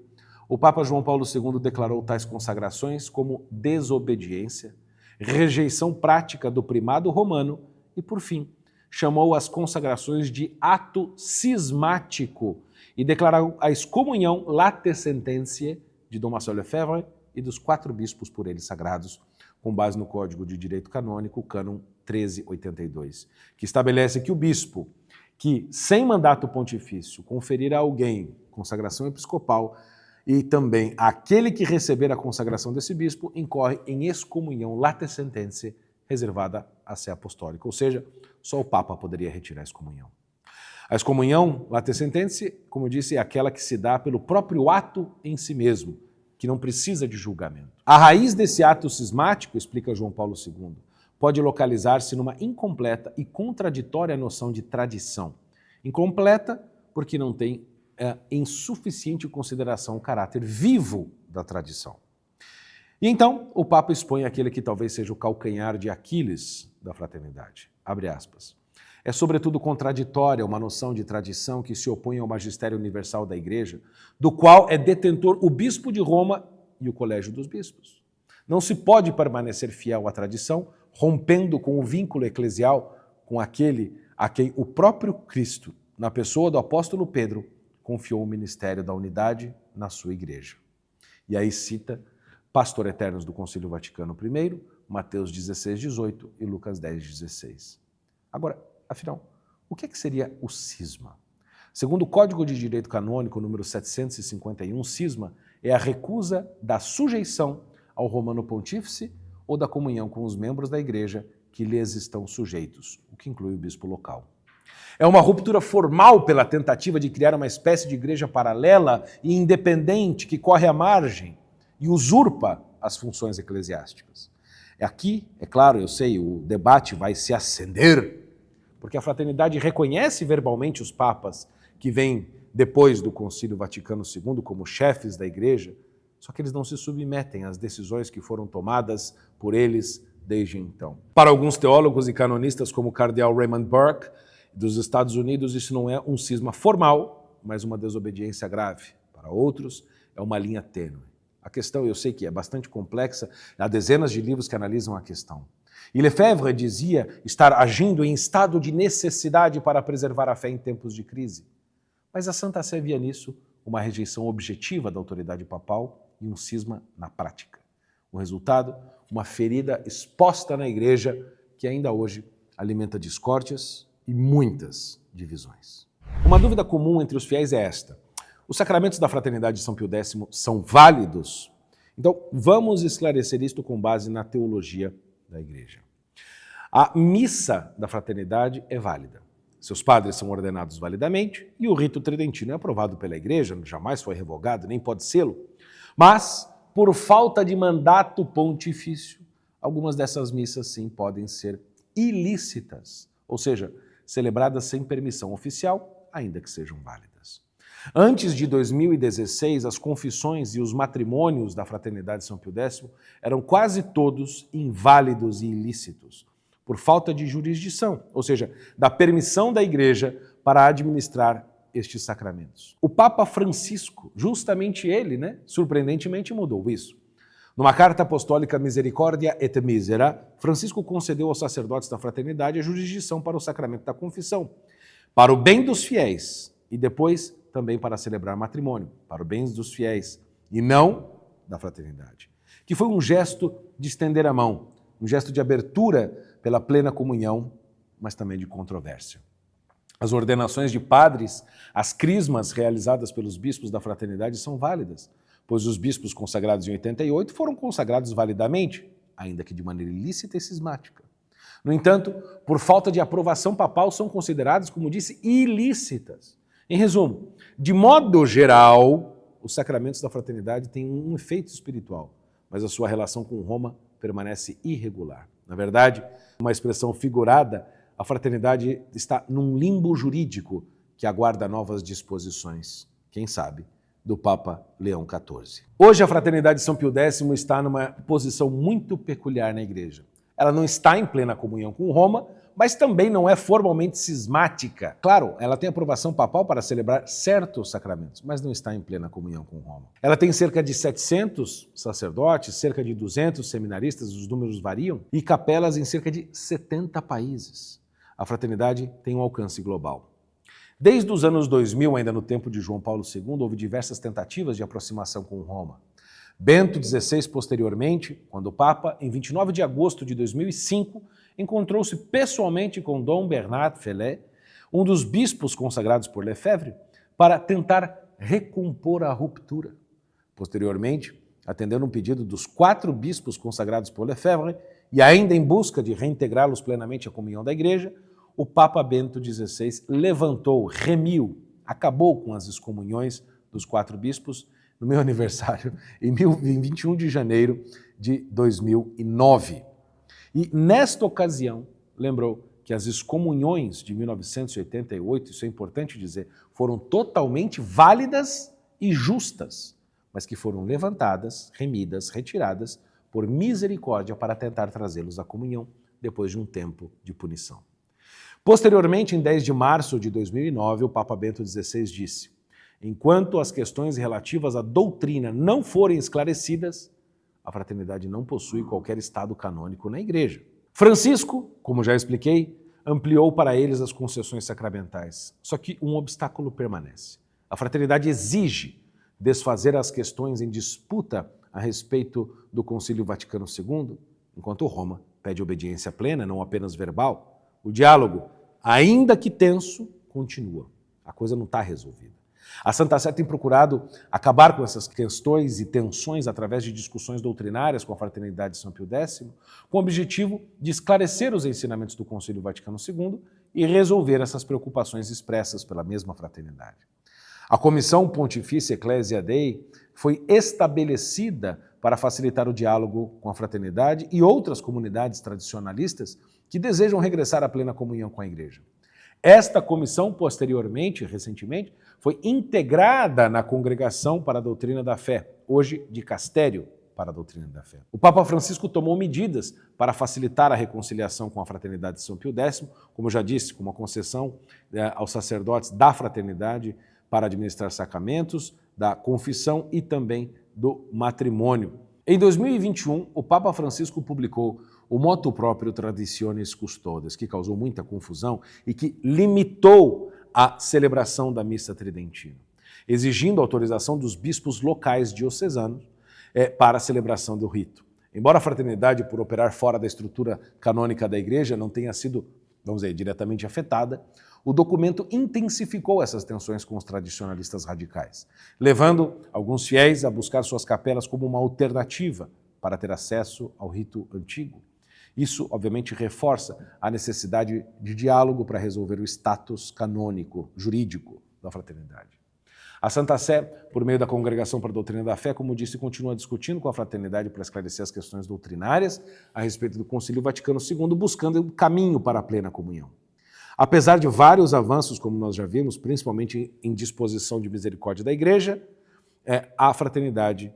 o Papa João Paulo II declarou tais consagrações como desobediência, rejeição prática do primado romano e, por fim, chamou as consagrações de ato cismático e declarou a excomunhão late sententiae de Dom Marcel Lefebvre e dos 4 bispos por ele sagrados, com base no Código de Direito Canônico, cânon 1382, que estabelece que o bispo que, sem mandato pontifício, conferir a alguém consagração episcopal e também aquele que receber a consagração desse bispo incorre em excomunhão late sententiae reservada à Sé Apostólica, ou seja, só o Papa poderia retirar a excomunhão. A excomunhão late sententiae, como eu disse, é aquela que se dá pelo próprio ato em si mesmo, que não precisa de julgamento. A raiz desse ato cismático, explica João Paulo II, pode localizar-se numa incompleta e contraditória noção de tradição. Incompleta porque não tem em suficiente consideração o caráter vivo da tradição. E então, o Papa expõe aquele que talvez seja o calcanhar de Aquiles da fraternidade. Abre aspas. É sobretudo contraditória uma noção de tradição que se opõe ao magistério universal da Igreja, do qual é detentor o bispo de Roma e o colégio dos bispos. Não se pode permanecer fiel à tradição, rompendo com o vínculo eclesial com aquele a quem o próprio Cristo, na pessoa do apóstolo Pedro, confiou o ministério da unidade na sua igreja. E aí cita Pastor Eternos do Concílio Vaticano I, Mateus 16, 18 e Lucas 10, 16. Agora, afinal, o que seria o cisma? Segundo o Código de Direito Canônico, número 751, cisma é a recusa da sujeição ao Romano Pontífice ou da comunhão com os membros da Igreja que lhes estão sujeitos, o que inclui o bispo local. É uma ruptura formal pela tentativa de criar uma espécie de igreja paralela e independente que corre à margem e usurpa as funções eclesiásticas. Aqui, é claro, eu sei, o debate vai se acender, porque a fraternidade reconhece verbalmente os papas que vêm depois do Concílio Vaticano II como chefes da igreja, só que eles não se submetem às decisões que foram tomadas por eles desde então. Para alguns teólogos e canonistas como o cardeal Raymond Burke, dos Estados Unidos, isso não é um cisma formal, mas uma desobediência grave. Para outros, é uma linha tênue. A questão, eu sei que é bastante complexa, há dezenas de livros que analisam a questão. E Lefebvre dizia estar agindo em estado de necessidade para preservar a fé em tempos de crise. Mas a Santa Sé via nisso uma rejeição objetiva da autoridade papal e um cisma na prática. O resultado, uma ferida exposta na igreja que ainda hoje alimenta discórdias e muitas divisões. Uma dúvida comum entre os fiéis é esta: os sacramentos da fraternidade de São Pio X são válidos? Então, vamos esclarecer isto com base na teologia da igreja. A missa da fraternidade é válida. Seus padres são ordenados validamente e o rito tridentino é aprovado pela igreja, jamais foi revogado, nem pode sê-lo. Mas, por falta de mandato pontifício, algumas dessas missas sim podem ser ilícitas, ou seja, celebradas sem permissão oficial, ainda que sejam válidas. Antes de 2016, as confissões e os matrimônios da Fraternidade de São Pio X eram quase todos inválidos e ilícitos, por falta de jurisdição, ou seja, da permissão da Igreja para administrar estes sacramentos. O Papa Francisco, justamente ele, surpreendentemente mudou isso. Numa carta apostólica Misericordia et Misera, Francisco concedeu aos sacerdotes da fraternidade a jurisdição para o sacramento da confissão, para o bem dos fiéis e depois também para celebrar matrimônio, para o bem dos fiéis e não da fraternidade. Que foi um gesto de estender a mão, um gesto de abertura pela plena comunhão, mas também de controvérsia. As ordenações de padres, as crismas realizadas pelos bispos da fraternidade são válidas, pois os bispos consagrados em 88 foram consagrados validamente, ainda que de maneira ilícita e cismática. No entanto, por falta de aprovação papal, são consideradas, como disse, ilícitas. Em resumo, de modo geral, os sacramentos da fraternidade têm um efeito espiritual, mas a sua relação com Roma permanece irregular. Na verdade, uma expressão figurada, a fraternidade está num limbo jurídico que aguarda novas disposições, quem sabe, do Papa Leão XIV. Hoje a Fraternidade de São Pio X está numa posição muito peculiar na Igreja. Ela não está em plena comunhão com Roma, mas também não é formalmente cismática. Claro, ela tem aprovação papal para celebrar certos sacramentos, mas não está em plena comunhão com Roma. Ela tem cerca de 700 sacerdotes, cerca de 200 seminaristas, os números variam, e capelas em cerca de 70 países. A fraternidade tem um alcance global. Desde os anos 2000, ainda no tempo de João Paulo II, houve diversas tentativas de aproximação com Roma. Bento XVI, posteriormente, quando Papa, em 29 de agosto de 2005, encontrou-se pessoalmente com Dom Bernard Fellet, um dos bispos consagrados por Lefebvre, para tentar recompor a ruptura. Posteriormente, atendendo um pedido dos 4 bispos consagrados por Lefebvre e ainda em busca de reintegrá-los plenamente à comunhão da Igreja, o Papa Bento XVI levantou, remiu, acabou com as excomunhões dos 4 bispos no meu aniversário, em 21 de janeiro de 2009. E nesta ocasião, lembrou que as excomunhões de 1988, isso é importante dizer, foram totalmente válidas e justas, mas que foram levantadas, remidas, retiradas por misericórdia para tentar trazê-los à comunhão depois de um tempo de punição. Posteriormente, em 10 de março de 2009, o Papa Bento XVI disse: enquanto as questões relativas à doutrina não forem esclarecidas, a fraternidade não possui qualquer estado canônico na Igreja. Francisco, como já expliquei, ampliou para eles as concessões sacramentais. Só que um obstáculo permanece. A fraternidade exige desfazer as questões em disputa a respeito do Concílio Vaticano II, enquanto Roma pede obediência plena, não apenas verbal. O diálogo, ainda que tenso, continua. A coisa não está resolvida. A Santa Sé tem procurado acabar com essas questões e tensões através de discussões doutrinárias com a Fraternidade de São Pio X, com o objetivo de esclarecer os ensinamentos do Concílio Vaticano II e resolver essas preocupações expressas pela mesma fraternidade. A Comissão Pontifícia Ecclesia Dei foi estabelecida para facilitar o diálogo com a fraternidade e outras comunidades tradicionalistas que desejam regressar à plena comunhão com a Igreja. Esta comissão, posteriormente, recentemente, foi integrada na Congregação para a Doutrina da Fé, hoje dicastério para a Doutrina da Fé. O Papa Francisco tomou medidas para facilitar a reconciliação com a Fraternidade de São Pio X, como eu já disse, com uma concessão aos sacerdotes da fraternidade para administrar sacramentos, da confissão e também do matrimônio. Em 2021, o Papa Francisco publicou o motu próprio Traditionis Custodes, que causou muita confusão e que limitou a celebração da missa tridentina, exigindo autorização dos bispos locais diocesanos para a celebração do rito. Embora a fraternidade, por operar fora da estrutura canônica da Igreja, não tenha sido, vamos dizer, diretamente afetada, o documento intensificou essas tensões com os tradicionalistas radicais, levando alguns fiéis a buscar suas capelas como uma alternativa para ter acesso ao rito antigo. Isso, obviamente, reforça a necessidade de diálogo para resolver o status canônico, jurídico da fraternidade. A Santa Sé, por meio da Congregação para a Doutrina da Fé, como disse, continua discutindo com a fraternidade para esclarecer as questões doutrinárias a respeito do Concílio Vaticano II, buscando um caminho para a plena comunhão. Apesar de vários avanços, como nós já vimos, principalmente em disposição de misericórdia da Igreja, a fraternidade,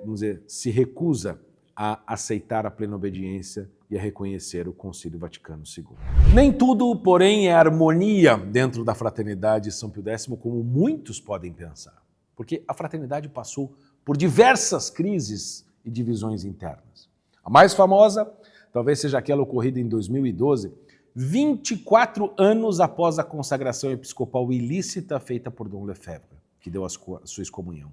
vamos dizer, se recusa a aceitar a plena obediência e a reconhecer o Concílio Vaticano II. Nem tudo, porém, é harmonia dentro da Fraternidade de São Pio X, como muitos podem pensar, porque a fraternidade passou por diversas crises e divisões internas. A mais famosa talvez seja aquela ocorrida em 2012, 24 anos após a consagração episcopal ilícita feita por Dom Lefebvre, que deu a sua excomunhão.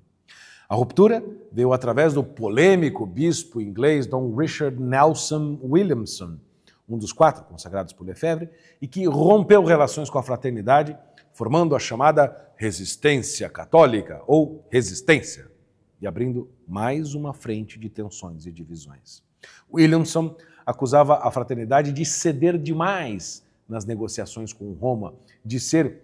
A ruptura veio através do polêmico bispo inglês Dom Richard Nelson Williamson, um dos 4 consagrados por Lefebvre, e que rompeu relações com a fraternidade, formando a chamada resistência católica, ou resistência, e abrindo mais uma frente de tensões e divisões. Williamson acusava a fraternidade de ceder demais nas negociações com Roma, de ser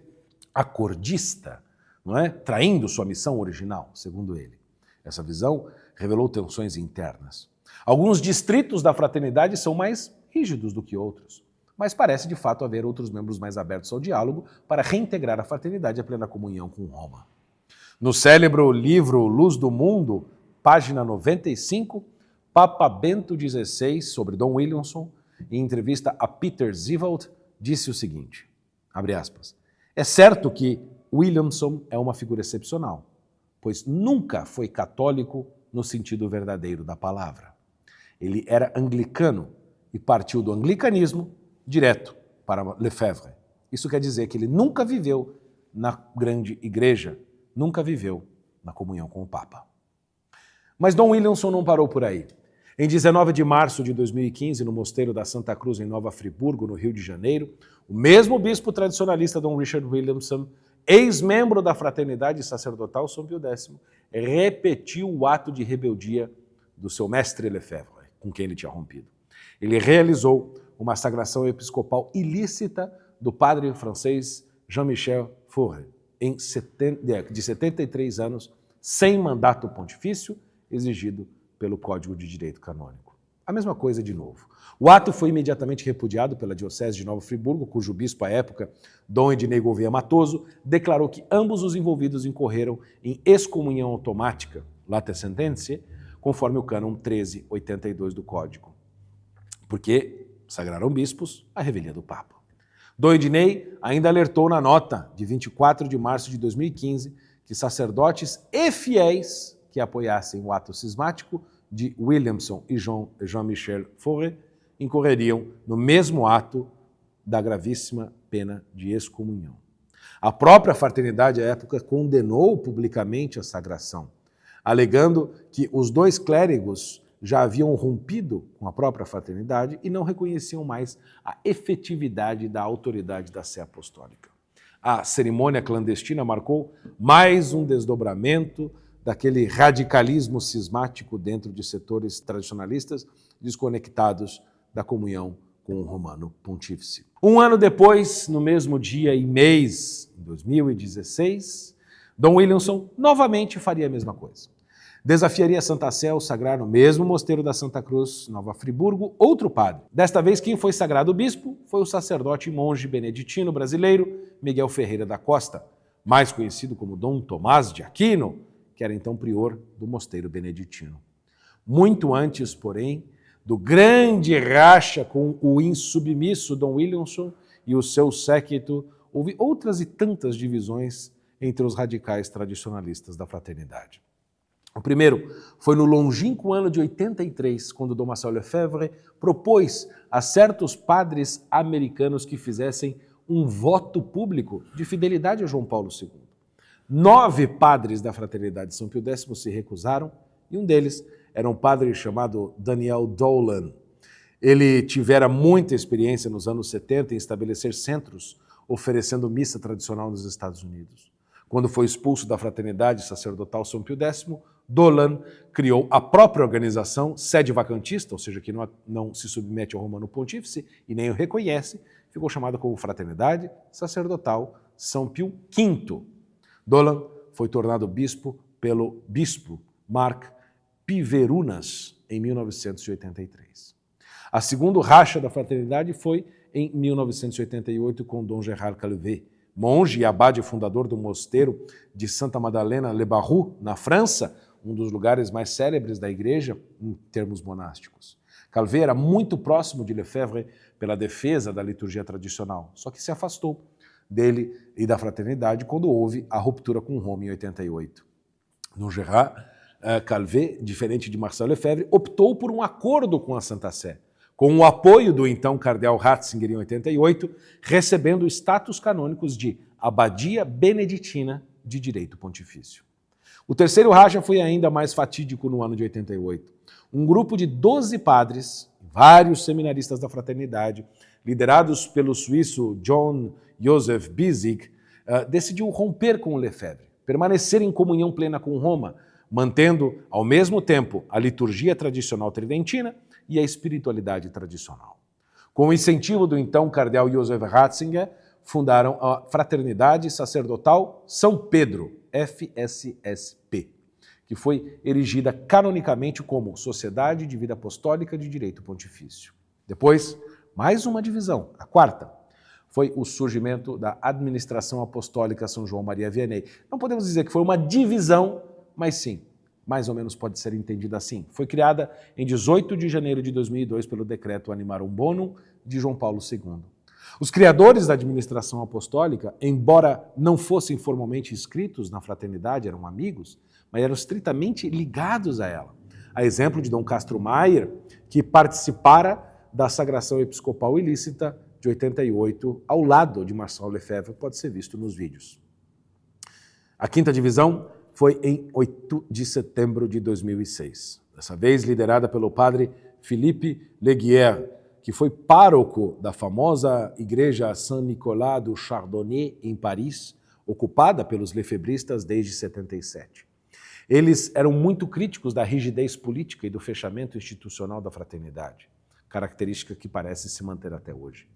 acordista, não é? Traindo sua missão original, segundo ele. Essa visão revelou tensões internas. Alguns distritos da fraternidade são mais rígidos do que outros, mas parece de fato haver outros membros mais abertos ao diálogo para reintegrar a fraternidade à plena comunhão com Roma. No célebre livro Luz do Mundo, página 95, Papa Bento XVI, sobre Dom Williamson, em entrevista a Peter Zievald, disse o seguinte, abre aspas, é certo que Williamson é uma figura excepcional, pois nunca foi católico no sentido verdadeiro da palavra. Ele era anglicano e partiu do anglicanismo direto para Lefebvre. Isso quer dizer que ele nunca viveu na grande igreja, nunca viveu na comunhão com o Papa. Mas Dom Williamson não parou por aí. Em 19 de março de 2015, no Mosteiro da Santa Cruz, em Nova Friburgo, no Rio de Janeiro, o mesmo bispo tradicionalista Dom Richard Williamson, ex-membro da Fraternidade Sacerdotal São Pio X, repetiu o ato de rebeldia do seu mestre Lefebvre, com quem ele tinha rompido. Ele realizou uma sagração episcopal ilícita do padre francês Jean-Michel Faure, de 73 anos, sem mandato pontifício, exigido pelo Código de Direito Canônico. A mesma coisa de novo. O ato foi imediatamente repudiado pela Diocese de Nova Friburgo, cujo bispo à época, Dom Ednei Gouveia Matoso, declarou que ambos os envolvidos incorreram em excomunhão automática, late sententiae, conforme o cânon 1382 do Código, porque sagraram bispos à revelia do Papa. Dom Ednei ainda alertou na nota de 24 de março de 2015 que sacerdotes e fiéis que apoiassem o ato cismático de Williamson e Jean-Michel Faure incorreriam no mesmo ato da gravíssima pena de excomunhão. A própria fraternidade, à época, condenou publicamente a sagração, alegando que os dois clérigos já haviam rompido com a própria fraternidade e não reconheciam mais a efetividade da autoridade da sé apostólica. A cerimônia clandestina marcou mais um desdobramento daquele radicalismo cismático dentro de setores tradicionalistas desconectados da comunhão com o Romano Pontífice. Um ano depois, no mesmo dia e mês, em 2016, Dom Williamson novamente faria a mesma coisa. Desafiaria Santa Sé ao sagrar no mesmo mosteiro da Santa Cruz, Nova Friburgo, outro padre. Desta vez, quem foi sagrado bispo foi o sacerdote e monge beneditino brasileiro Miguel Ferreira da Costa, mais conhecido como Dom Tomás de Aquino, que era então prior do mosteiro beneditino. Muito antes, porém, do grande racha com o insubmisso Dom Williamson e o seu séquito, houve outras e tantas divisões entre os radicais tradicionalistas da fraternidade. O primeiro foi no longínquo ano de 83, quando Dom Marcel Lefebvre propôs a certos padres americanos que fizessem um voto público de fidelidade a João Paulo II. 9 padres da Fraternidade de São Pio X se recusaram, e um deles era um padre chamado Daniel Dolan. Ele tivera muita experiência nos anos 70 em estabelecer centros oferecendo missa tradicional nos Estados Unidos. Quando foi expulso da Fraternidade Sacerdotal São Pio X, Dolan criou a própria organização, sede vacantista, ou seja, que não se submete ao Romano Pontífice e nem o reconhece, ficou chamada como Fraternidade Sacerdotal São Pio V. Dolan foi tornado bispo pelo bispo Marc Piverunas em 1983. A segunda racha da fraternidade foi em 1988 com Dom Gérard Calvet, monge e abade fundador do mosteiro de Santa Madeleine Le Barroux, na França, um dos lugares mais célebres da igreja em termos monásticos. Calvet era muito próximo de Lefebvre pela defesa da liturgia tradicional, só que se afastou dele e da fraternidade quando houve a ruptura com Roma em 88. Dom Gérard Calvet, diferente de Marcel Lefebvre, optou por um acordo com a Santa Sé, com o apoio do então cardeal Ratzinger em 88, recebendo status canônicos de abadia beneditina de direito pontifício. O terceiro racha foi ainda mais fatídico no ano de 88. Um grupo de 12 padres, vários seminaristas da fraternidade, liderados pelo suíço John Joseph Bisig, decidiu romper com o Lefebvre, permanecer em comunhão plena com Roma, mantendo, ao mesmo tempo, a liturgia tradicional tridentina e a espiritualidade tradicional. Com o incentivo do então cardeal Joseph Ratzinger, fundaram a Fraternidade Sacerdotal São Pedro, FSSP, que foi erigida canonicamente como Sociedade de Vida Apostólica de Direito Pontifício. Depois, mais uma divisão, a quarta, foi o surgimento da Administração Apostólica São João Maria Vianney. Não podemos dizer que foi uma divisão, mas sim, mais ou menos pode ser entendida assim. Foi criada em 18 de janeiro de 2002 pelo decreto Animarum Bonum de João Paulo II. Os criadores da administração apostólica, embora não fossem formalmente inscritos na fraternidade, eram amigos, mas eram estritamente ligados a ela. A exemplo de Dom Castro Maier, que participara da sagração episcopal ilícita de 88, ao lado de Marcel Lefebvre, pode ser visto nos vídeos. A quinta divisão foi em 8 de setembro de 2006, dessa vez liderada pelo padre Philippe Leguier, que foi pároco da famosa igreja Saint-Nicolas du Chardonnet, em Paris, ocupada pelos lefebristas desde 77. Eles eram muito críticos da rigidez política e do fechamento institucional da fraternidade, característica que parece se manter até hoje.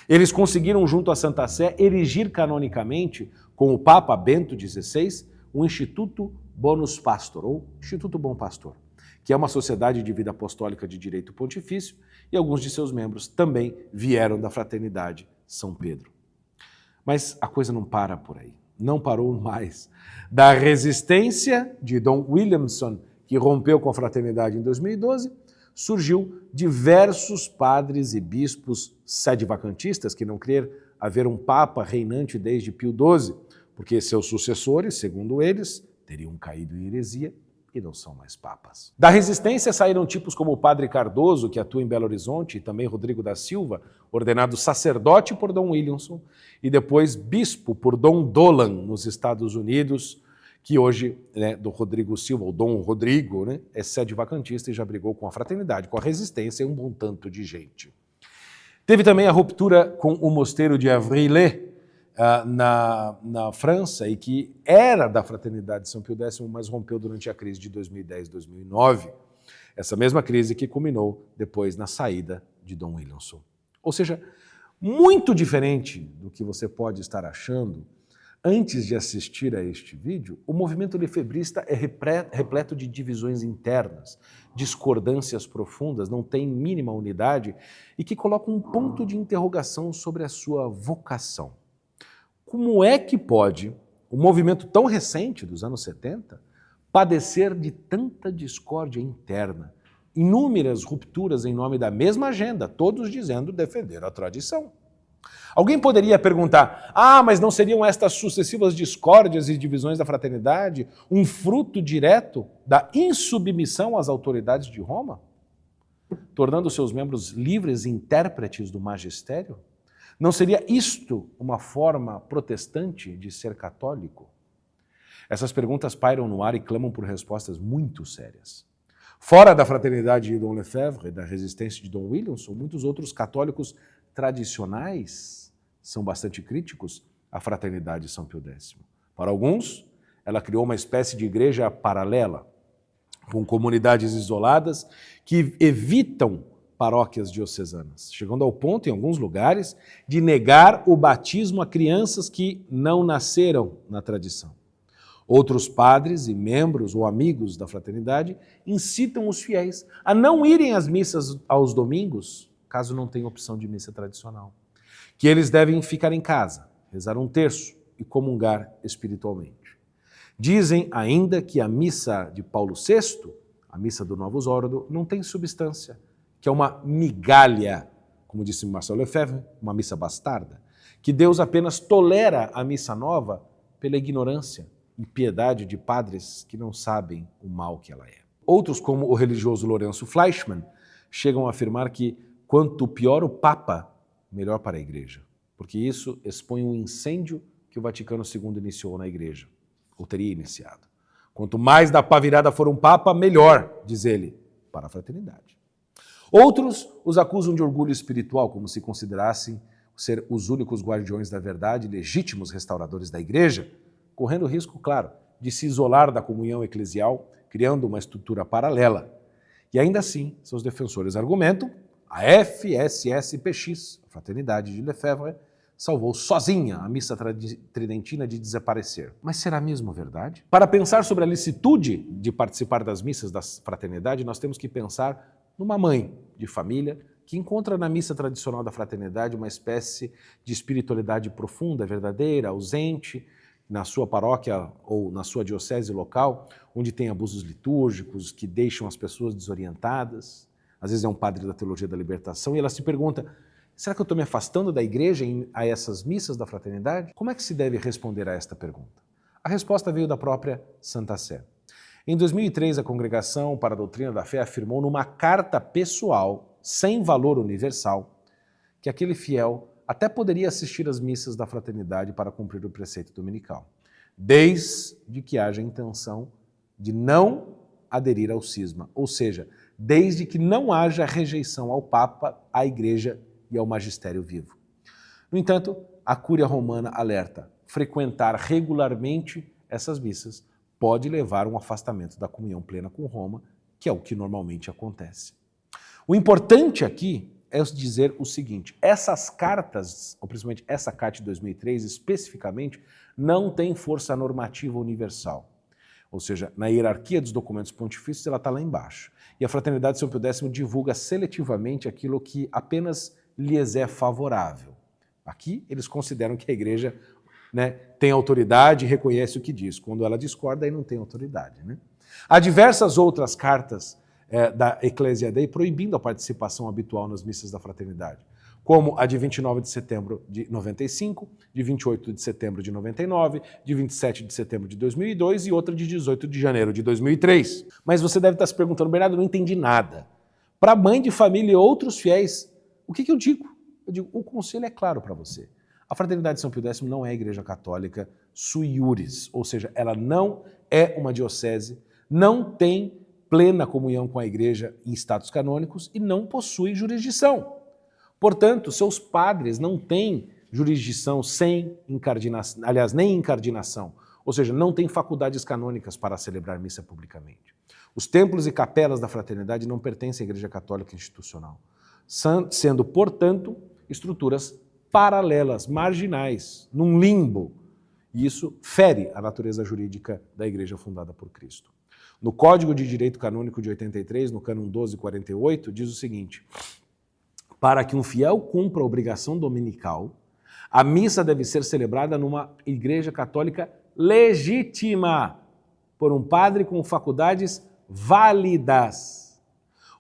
Eles conseguiram, junto à Santa Sé, erigir canonicamente, com o Papa Bento XVI, o Instituto Bonus Pastor, ou Instituto Bom Pastor, que é uma sociedade de vida apostólica de direito pontifício, e alguns de seus membros também vieram da Fraternidade São Pedro. Mas a coisa não para por aí, não parou mais. Da resistência de Dom Williamson, que rompeu com a Fraternidade em 2012, surgiu diversos padres e bispos sedevacantistas que não queriam haver um papa reinante desde Pio XII, porque seus sucessores, segundo eles, teriam caído em heresia e não são mais papas. Da resistência saíram tipos como o padre Cardoso, que atua em Belo Horizonte, e também Rodrigo da Silva, ordenado sacerdote por Dom Williamson, e depois bispo por Dom Dolan, nos Estados Unidos, que hoje, do Rodrigo Silva, ou Dom Rodrigo, é sede-vacantista e já brigou com a fraternidade, com a resistência e um bom tanto de gente. Teve também a ruptura com o mosteiro de Avrillé, na França e que era da Fraternidade de São Pio X, mas rompeu durante a crise de 2010 e 2009. Essa mesma crise que culminou depois na saída de Dom Williamson. Ou seja, muito diferente do que você pode estar achando, antes de assistir a este vídeo, o movimento lefebrista é repleto de divisões internas, discordâncias profundas, não tem mínima unidade e que coloca um ponto de interrogação sobre a sua vocação. Como é que pode um movimento tão recente, dos anos 70, padecer de tanta discórdia interna, inúmeras rupturas em nome da mesma agenda, todos dizendo defender a tradição? Alguém poderia perguntar, mas não seriam estas sucessivas discórdias e divisões da fraternidade um fruto direto da insubmissão às autoridades de Roma, tornando seus membros livres intérpretes do magistério? Não seria isto uma forma protestante de ser católico? Essas perguntas pairam no ar e clamam por respostas muito sérias. Fora da fraternidade de Dom Lefebvre e da resistência de Dom Williamson, muitos outros católicos tradicionais são bastante críticos à fraternidade de São Pio X. Para alguns, ela criou uma espécie de igreja paralela, com comunidades isoladas que evitam paróquias diocesanas, chegando ao ponto, em alguns lugares, de negar o batismo a crianças que não nasceram na tradição. Outros padres e membros ou amigos da fraternidade incitam os fiéis a não irem às missas aos domingos, caso não tenham opção de missa tradicional, que eles devem ficar em casa, rezar um terço e comungar espiritualmente. Dizem ainda que a missa de Paulo VI, a missa do Novus Ordo, não tem substância, que é uma migalha, como disse Marcel Lefebvre, uma missa bastarda, que Deus apenas tolera a missa nova pela ignorância e piedade de padres que não sabem o mal que ela é. Outros, como o religioso Lourenço Fleischmann, chegam a afirmar que quanto pior o Papa, melhor para a Igreja, porque isso expõe um incêndio que o Vaticano II iniciou na Igreja, ou teria iniciado. Quanto mais da pá virada for um Papa, melhor, diz ele, para a fraternidade. Outros os acusam de orgulho espiritual, como se considerassem ser os únicos guardiões da verdade, legítimos restauradores da Igreja, correndo o risco, claro, de se isolar da comunhão eclesial, criando uma estrutura paralela. E ainda assim, seus defensores argumentam, a FSSPX, a Fraternidade de Lefebvre, salvou sozinha a missa tridentina de desaparecer. Mas será mesmo verdade? Para pensar sobre a licitude de participar das missas da fraternidade, nós temos que pensar numa mãe de família que encontra na missa tradicional da fraternidade uma espécie de espiritualidade profunda, verdadeira, ausente, na sua paróquia ou na sua diocese local, onde tem abusos litúrgicos que deixam as pessoas desorientadas. Às vezes é um padre da teologia da libertação e ela se pergunta, será que eu estou me afastando da igreja a essas missas da fraternidade? Como é que se deve responder a esta pergunta? A resposta veio da própria Santa Sé. Em 2003, a Congregação para a Doutrina da Fé afirmou numa carta pessoal, sem valor universal, que aquele fiel até poderia assistir às missas da fraternidade para cumprir o preceito dominical, desde que haja intenção de não aderir ao cisma, ou seja, desde que não haja rejeição ao Papa, à Igreja e ao magistério vivo. No entanto, a Cúria Romana alerta, frequentar regularmente essas missas pode levar a um afastamento da comunhão plena com Roma, que é o que normalmente acontece. O importante aqui é dizer o seguinte, essas cartas, ou principalmente essa carta de 2003 especificamente, não tem força normativa universal. Ou seja, na hierarquia dos documentos pontifícios ela está lá embaixo. E a Fraternidade de São Pio X divulga seletivamente aquilo que apenas lhes é favorável. Aqui eles consideram que a Igreja tem autoridade e reconhece o que diz. Quando ela discorda, aí não tem autoridade. Há diversas outras cartas da Ecclesia Dei proibindo a participação habitual nas missas da fraternidade, como a de 29 de setembro de 95, de 28 de setembro de 99, de 27 de setembro de 2002 e outra de 18 de janeiro de 2003. Mas você deve estar se perguntando, Bernardo, eu não entendi nada. Para mãe de família e outros fiéis, o que eu digo? Eu digo, o conselho é claro para você. A Fraternidade de São Pio X não é a Igreja Católica sui iuris, ou seja, ela não é uma diocese, não tem plena comunhão com a Igreja em status canônicos e não possui jurisdição. Portanto, seus padres não têm jurisdição sem incardinação, aliás, nem incardinação, ou seja, não tem faculdades canônicas para celebrar missa publicamente. Os templos e capelas da fraternidade não pertencem à Igreja Católica institucional, sendo, portanto, estruturas paralelas, marginais, num limbo. E isso fere a natureza jurídica da Igreja fundada por Cristo. No Código de Direito Canônico de 83, no cânon 1248, diz o seguinte: para que um fiel cumpra a obrigação dominical, a missa deve ser celebrada numa igreja católica legítima, por um padre com faculdades válidas.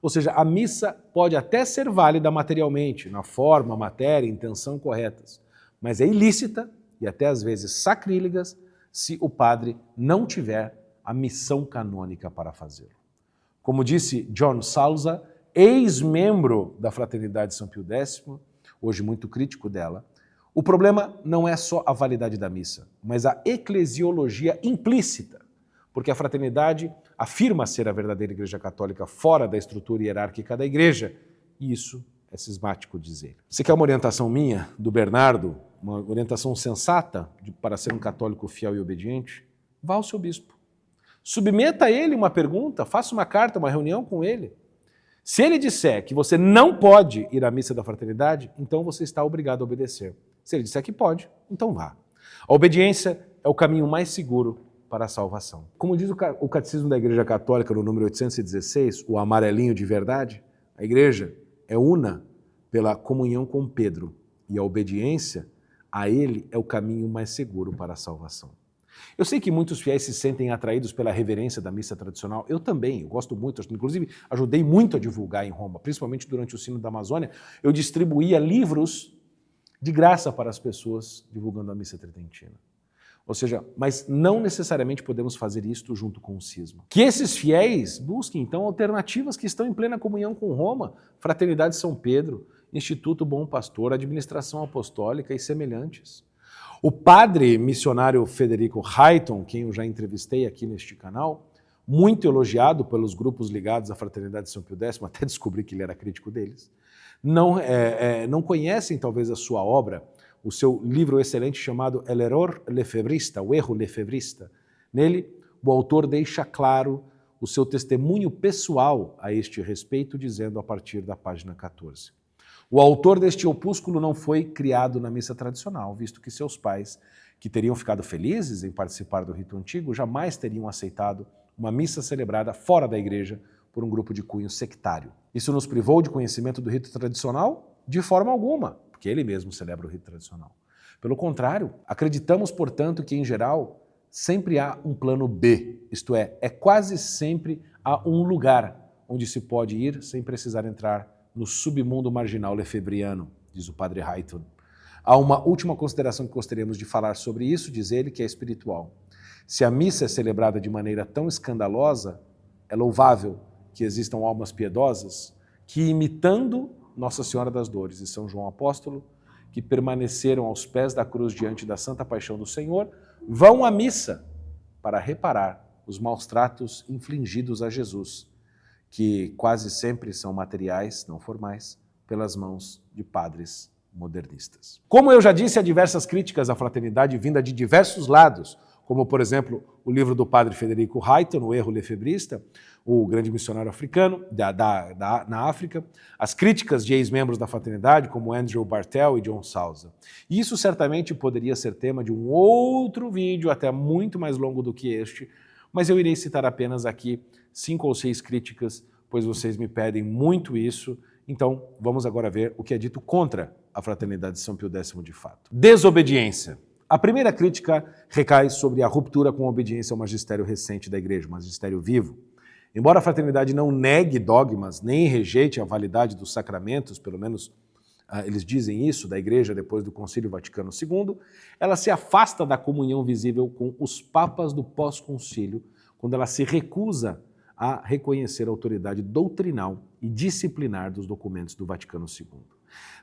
Ou seja, a missa pode até ser válida materialmente, na forma, matéria, intenção corretas, mas é ilícita e até às vezes sacrílegas se o padre não tiver a missão canônica para fazê-lo. Como disse John Salza, ex-membro da Fraternidade São Pio X, hoje muito crítico dela, o problema não é só a validade da missa, mas a eclesiologia implícita, porque a fraternidade afirma ser a verdadeira Igreja Católica fora da estrutura hierárquica da Igreja, e isso é cismático, diz ele. Você quer uma orientação minha, do Bernardo, uma orientação sensata para ser um católico fiel e obediente? Vá ao seu bispo. Submeta a ele uma pergunta, faça uma carta, uma reunião com ele. Se ele disser que você não pode ir à missa da fraternidade, então você está obrigado a obedecer. Se ele disser que pode, então vá. A obediência é o caminho mais seguro para a salvação. Como diz o Catecismo da Igreja Católica, no número 816, o amarelinho de verdade, a Igreja é una pela comunhão com Pedro, e a obediência a ele é o caminho mais seguro para a salvação. Eu sei que muitos fiéis se sentem atraídos pela reverência da missa tradicional. Eu também, eu gosto muito. Inclusive, ajudei muito a divulgar em Roma, principalmente durante o Sínodo da Amazônia. Eu distribuía livros de graça para as pessoas divulgando a missa tridentina. Ou seja, mas não necessariamente podemos fazer isto junto com o cisma. Que esses fiéis busquem, então, alternativas que estão em plena comunhão com Roma, Fraternidade São Pedro, Instituto Bom Pastor, Administração Apostólica e semelhantes. O padre missionário Federico Hayton, quem eu já entrevistei aqui neste canal, muito elogiado pelos grupos ligados à Fraternidade São Pio X, até descobri que ele era crítico deles, não conhecem talvez a sua obra, o seu livro excelente chamado El Error Lefebrista, o erro lefebrista. Nele, o autor deixa claro o seu testemunho pessoal a este respeito, dizendo a partir da página 14. O autor deste opúsculo não foi criado na missa tradicional, visto que seus pais, que teriam ficado felizes em participar do rito antigo, jamais teriam aceitado uma missa celebrada fora da igreja por um grupo de cunho sectário. Isso nos privou de conhecimento do rito tradicional? De forma alguma, porque ele mesmo celebra o rito tradicional. Pelo contrário, acreditamos, portanto, que, em geral, sempre há um plano B, isto é quase sempre há um lugar onde se pode ir sem precisar entrar no submundo marginal lefebriano, diz o padre Hayton. Há uma última consideração que gostaríamos de falar sobre isso, diz ele, que é espiritual. Se a missa é celebrada de maneira tão escandalosa, é louvável que existam almas piedosas que, imitando Nossa Senhora das Dores e São João Apóstolo, que permaneceram aos pés da cruz diante da Santa Paixão do Senhor, vão à missa para reparar os maus tratos infligidos a Jesus, que quase sempre são materiais, não formais, pelas mãos de padres modernistas. Como eu já disse, há diversas críticas à fraternidade vinda de diversos lados, como, por exemplo, o livro do padre Federico Hayton, O Erro Lefebrista, o grande missionário africano na África, as críticas de ex-membros da fraternidade, como Andrew Bartel e John Salza. E isso certamente poderia ser tema de um outro vídeo, até muito mais longo do que este, mas eu irei citar apenas aqui 5 ou 6 críticas, pois vocês me pedem muito isso. Então, vamos agora ver o que é dito contra a Fraternidade de São Pio X de fato. Desobediência. A primeira crítica recai sobre a ruptura com a obediência ao magistério recente da Igreja, o magistério vivo. Embora a fraternidade não negue dogmas, nem rejeite a validade dos sacramentos, pelo menos eles dizem isso da Igreja depois do Concílio Vaticano II, ela se afasta da comunhão visível com os papas do pós-concílio, quando ela se recusa a reconhecer a autoridade doutrinal e disciplinar dos documentos do Vaticano II.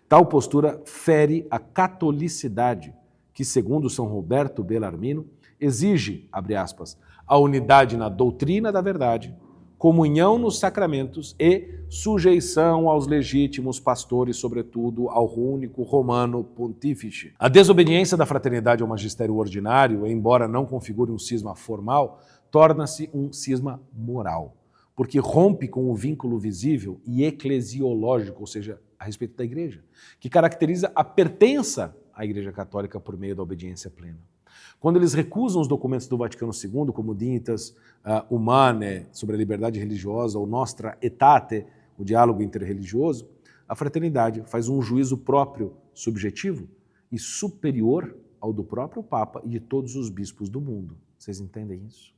Tal postura fere a catolicidade, que, segundo São Roberto Bellarmino, exige, abre aspas, a unidade na doutrina da verdade, comunhão nos sacramentos e sujeição aos legítimos pastores, sobretudo ao único romano pontífice. A desobediência da fraternidade ao magistério ordinário, embora não configure um cisma formal, torna-se um cisma moral, porque rompe com o vínculo visível e eclesiológico, ou seja, a respeito da Igreja, que caracteriza a pertença à Igreja Católica por meio da obediência plena. Quando eles recusam os documentos do Vaticano II, como Dignitas Humanae, sobre a liberdade religiosa, ou Nostra Aetate, o diálogo interreligioso, a fraternidade faz um juízo próprio, subjetivo e superior ao do próprio Papa e de todos os bispos do mundo. Vocês entendem isso?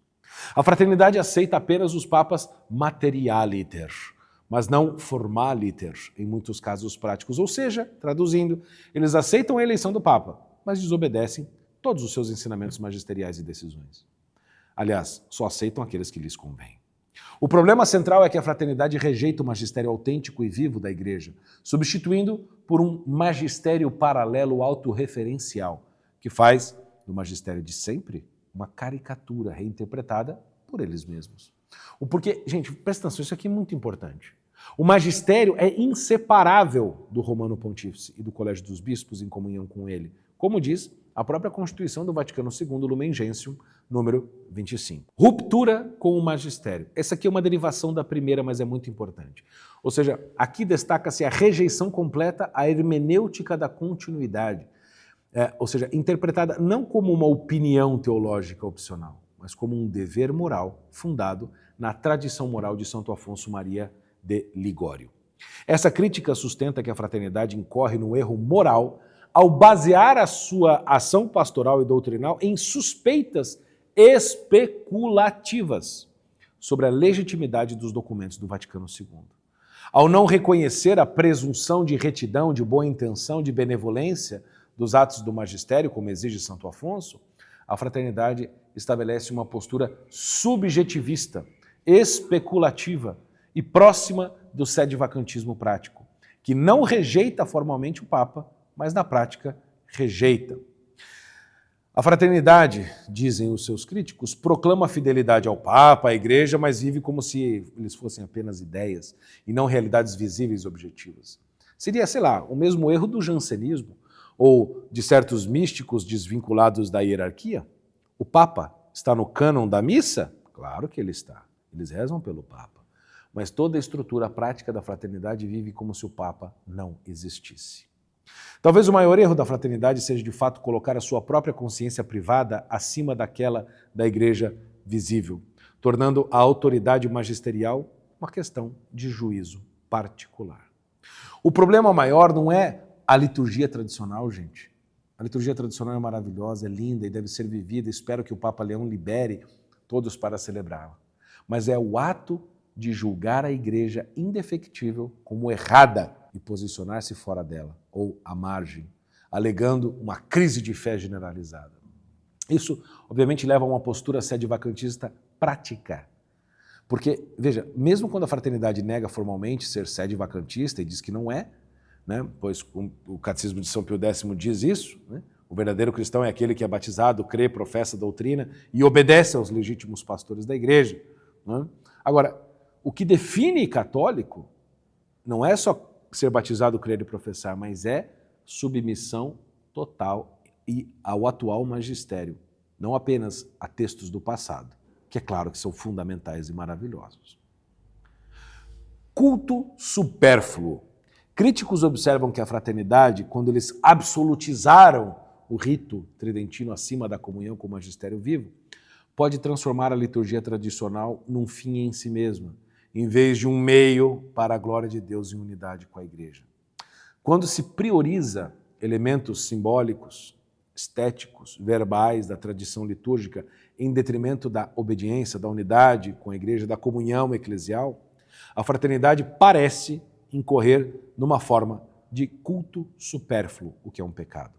A fraternidade aceita apenas os papas materialiter, mas não formaliter, em muitos casos práticos. Ou seja, traduzindo, eles aceitam a eleição do Papa, mas desobedecem todos os seus ensinamentos magisteriais e decisões. Aliás, só aceitam aqueles que lhes convêm. O problema central é que a fraternidade rejeita o magistério autêntico e vivo da Igreja, substituindo por um magistério paralelo autorreferencial, que faz do magistério de sempre uma caricatura reinterpretada por eles mesmos. O porquê, gente, presta atenção, isso aqui é muito importante. O magistério é inseparável do Romano Pontífice e do Colégio dos Bispos em comunhão com ele, como diz a própria Constituição do Vaticano II, Lumen Gentium, número 25. Ruptura com o magistério. Essa aqui é uma derivação da primeira, mas é muito importante. Ou seja, aqui destaca-se a rejeição completa à hermenêutica da continuidade, ou seja, interpretada não como uma opinião teológica opcional, mas como um dever moral fundado na tradição moral de Santo Afonso Maria de Ligório. Essa crítica sustenta que a fraternidade incorre no erro moral ao basear a sua ação pastoral e doutrinal em suspeitas especulativas sobre a legitimidade dos documentos do Vaticano II. Ao não reconhecer a presunção de retidão, de boa intenção, de benevolência dos atos do magistério, como exige Santo Afonso, a fraternidade estabelece uma postura subjetivista, especulativa e próxima do sedevacantismo prático, que não rejeita formalmente o Papa, mas na prática rejeita. A fraternidade, dizem os seus críticos, proclama a fidelidade ao Papa, à Igreja, mas vive como se eles fossem apenas ideias e não realidades visíveis e objetivas. Seria, sei lá, o mesmo erro do jansenismo ou de certos místicos desvinculados da hierarquia. O Papa está no cânon da missa? Claro que ele está. Eles rezam pelo Papa. Mas toda a estrutura prática da fraternidade vive como se o Papa não existisse. Talvez o maior erro da fraternidade seja de fato colocar a sua própria consciência privada acima daquela da Igreja visível, tornando a autoridade magisterial uma questão de juízo particular. O problema maior não é a liturgia tradicional, gente. A liturgia tradicional é maravilhosa, é linda e deve ser vivida. Espero que o Papa Leão libere todos para celebrá-la. Mas é o ato de julgar a Igreja indefectível como errada e posicionar-se fora dela, ou à margem, alegando uma crise de fé generalizada. Isso, obviamente, leva a uma postura sedevacantista prática. Porque, veja, mesmo quando a fraternidade nega formalmente ser sedevacantista e diz que não é, né, pois o Catecismo de São Pio X diz isso, né, o verdadeiro cristão é aquele que é batizado, crê, professa a doutrina e obedece aos legítimos pastores da Igreja. Né? Agora, o que define católico não é só ser batizado, crer e professar, mas é submissão total e ao atual magistério, não apenas a textos do passado, que é claro que são fundamentais e maravilhosos. Culto supérfluo. Críticos observam que a fraternidade, quando eles absolutizaram o rito tridentino acima da comunhão com o magistério vivo, pode transformar a liturgia tradicional num fim em si mesma, em vez de um meio para a glória de Deus em unidade com a Igreja. Quando se prioriza elementos simbólicos, estéticos, verbais da tradição litúrgica em detrimento da obediência, da unidade com a Igreja, da comunhão eclesial, a fraternidade parece incorrer numa forma de culto supérfluo, o que é um pecado.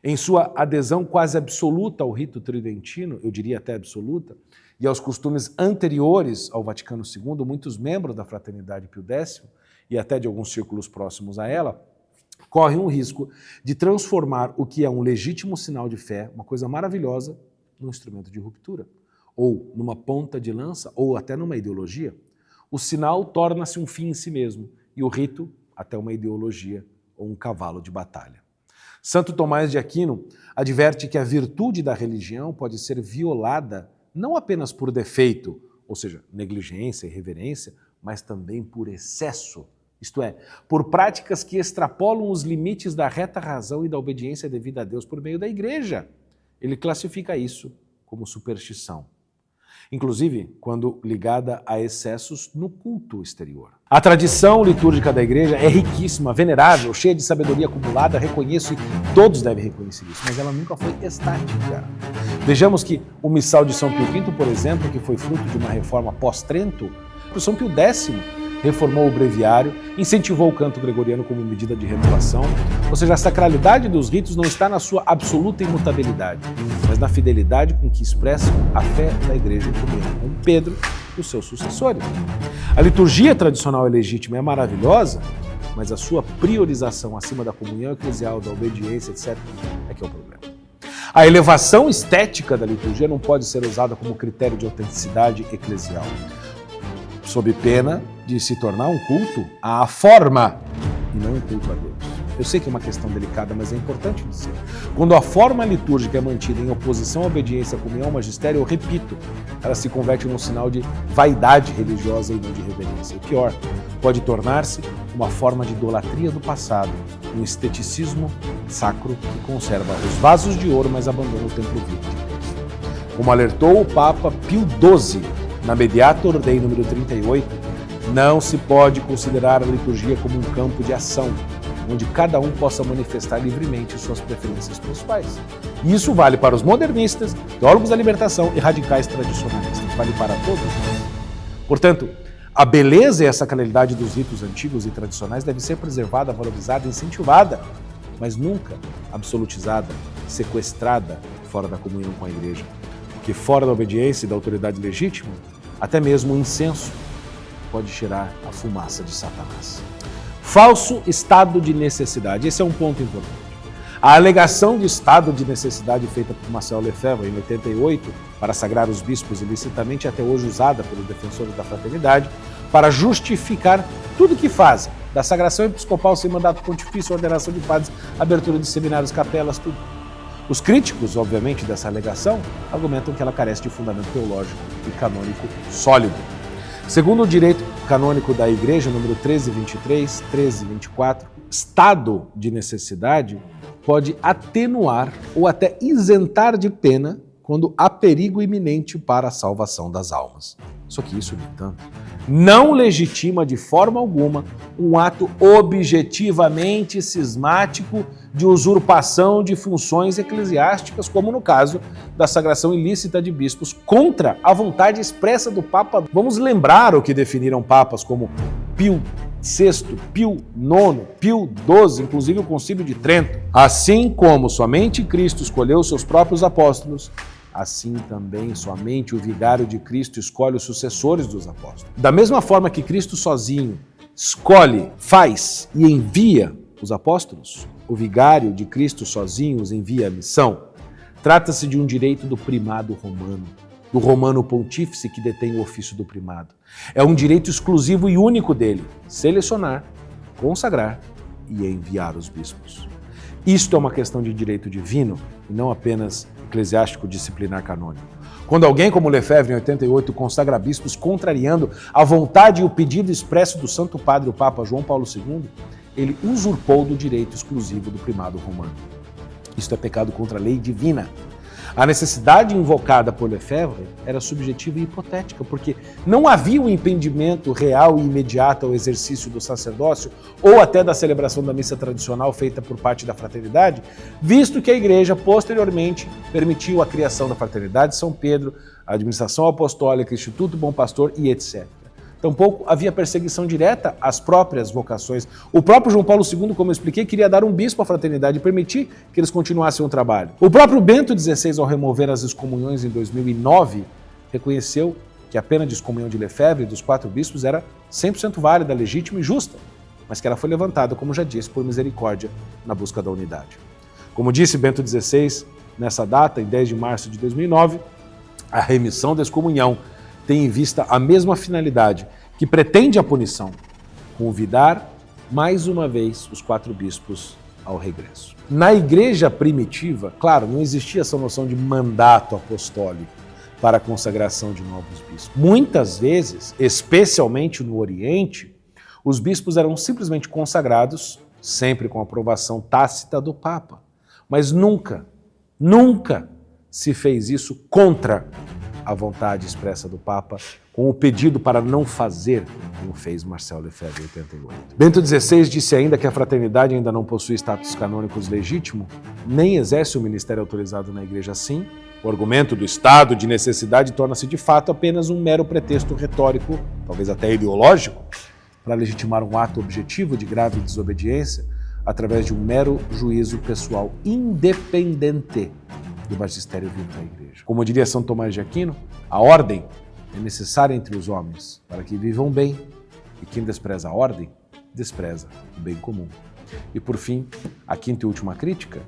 Em sua adesão quase absoluta ao rito tridentino, eu diria até absoluta, e aos costumes anteriores ao Vaticano II, muitos membros da Fraternidade Pio X, e até de alguns círculos próximos a ela, correm o risco de transformar o que é um legítimo sinal de fé, uma coisa maravilhosa, num instrumento de ruptura. ou numa ponta de lança, ou até numa ideologia, o sinal torna-se um fim em si mesmo e o rito até uma ideologia ou um cavalo de batalha. Santo Tomás de Aquino adverte que a virtude da religião pode ser violada não apenas por defeito, ou seja, negligência e irreverência, mas também por excesso, isto é, por práticas que extrapolam os limites da reta razão e da obediência devida a Deus por meio da igreja. Ele classifica isso como superstição, inclusive quando ligada a excessos no culto exterior. A tradição litúrgica da igreja é riquíssima, venerável, cheia de sabedoria acumulada, reconheço e todos devem reconhecer isso, mas ela nunca foi estática. Vejamos que o Missal de São Pio V, por exemplo, que foi fruto de uma reforma pós-Trento, o São Pio X reformou o breviário, incentivou o canto gregoriano como medida de renovação, ou seja, a sacralidade dos ritos não está na sua absoluta imutabilidade, mas na fidelidade com que expressam a fé da igreja em comunhão com Pedro e os seus sucessores. A liturgia tradicional é legítima, é maravilhosa, mas a sua priorização acima da comunhão eclesial, da obediência, etc., é que é o problema. A elevação estética da liturgia não pode ser usada como critério de autenticidade eclesial, sob pena de se tornar um culto à forma e não um culto a Deus. Eu sei que é uma questão delicada, mas é importante dizer. Quando a forma litúrgica é mantida em oposição à obediência, comunhão, ao magistério, eu repito, ela se converte num sinal de vaidade religiosa e não de reverência. E pior, pode tornar-se uma forma de idolatria do passado, um esteticismo sacro que conserva os vasos de ouro, mas abandona o templo vivo de Deus. Como alertou o Papa Pio XII, na Mediator Dei número 38, não se pode considerar a liturgia como um campo de ação, onde cada um possa manifestar livremente suas preferências pessoais. E isso vale para os modernistas, teólogos da libertação e radicais tradicionalistas, vale para todos nós. Portanto, a beleza e a sacralidade dos ritos antigos e tradicionais deve ser preservada, valorizada, incentivada, mas nunca absolutizada, sequestrada fora da comunhão com a igreja. Porque fora da obediência e da autoridade legítima, até mesmo o incenso pode cheirar a fumaça de Satanás. Falso estado de necessidade. Esse é um ponto importante. A alegação de estado de necessidade feita por Marcel Lefebvre em 88 para sagrar os bispos ilicitamente, até hoje usada pelos defensores da fraternidade, para justificar tudo o que fazem, da sagração episcopal sem mandato pontifício, ordenação de padres, abertura de seminários, capelas, tudo. Os críticos, obviamente, dessa alegação argumentam que ela carece de fundamento teológico e canônico sólido. Segundo o direito canônico da Igreja, número 1323, 1324, estado de necessidade pode atenuar ou até isentar de pena quando há perigo iminente para a salvação das almas. Só que isso, no entanto, não legitima de forma alguma um ato objetivamente cismático de usurpação de funções eclesiásticas, como no caso da sagração ilícita de bispos contra a vontade expressa do Papa. Vamos lembrar o que definiram papas como Pio VI, Pio IX, Pio XII, inclusive o Concílio de Trento. Assim como somente Cristo escolheu seus próprios apóstolos, assim também somente o vigário de Cristo escolhe os sucessores dos apóstolos. Da mesma forma que Cristo sozinho escolhe, faz e envia os apóstolos, o vigário de Cristo sozinho os envia à missão. Trata-se de um direito do primado romano, do romano pontífice que detém o ofício do primado. É um direito exclusivo e único dele, selecionar, consagrar e enviar os bispos. Isto é uma questão de direito divino e não apenas eclesiástico disciplinar canônico. Quando alguém como Lefebvre, em 88, consagra bispos contrariando a vontade e o pedido expresso do Santo Padre, o Papa João Paulo II, ele usurpou do direito exclusivo do primado romano. Isto é pecado contra a lei divina. A necessidade invocada por Lefebvre era subjetiva e hipotética, porque não havia um impedimento real e imediato ao exercício do sacerdócio ou até da celebração da missa tradicional feita por parte da fraternidade, visto que a Igreja, posteriormente, permitiu a criação da Fraternidade de São Pedro, a administração apostólica, Instituto Bom Pastor e etc. Tampouco havia perseguição direta às próprias vocações. O próprio João Paulo II, como eu expliquei, queria dar um bispo à fraternidade e permitir que eles continuassem o trabalho. O próprio Bento XVI, ao remover as excomunhões em 2009, reconheceu que a pena de excomunhão de Lefebvre dos 4 bispos era 100% válida, legítima e justa, mas que ela foi levantada, como já disse, por misericórdia na busca da unidade. Como disse Bento XVI, nessa data, em 10 de março de 2009, A remissão da excomunhão tem em vista a mesma finalidade que pretende a punição: convidar mais uma vez os 4 bispos ao regresso. Na igreja primitiva, claro, não existia essa noção de mandato apostólico para a consagração de novos bispos. Muitas vezes, especialmente no Oriente, os bispos eram simplesmente consagrados, sempre com aprovação tácita do Papa. Mas nunca se fez isso contra a vontade expressa do Papa, com o pedido para não fazer, como fez Marcel Lefebvre em 88. Bento XVI disse ainda que a fraternidade ainda não possui status canônicos legítimo, nem exerce o ministério autorizado na Igreja assim. O argumento do estado de necessidade torna-se de fato apenas um mero pretexto retórico, talvez até ideológico, para legitimar um ato objetivo de grave desobediência através de um mero juízo pessoal independente do magistério vindo da Igreja. Como diria São Tomás de Aquino, a ordem é necessária entre os homens para que vivam bem, e quem despreza a ordem, despreza o bem comum. E por fim, a quinta e última crítica,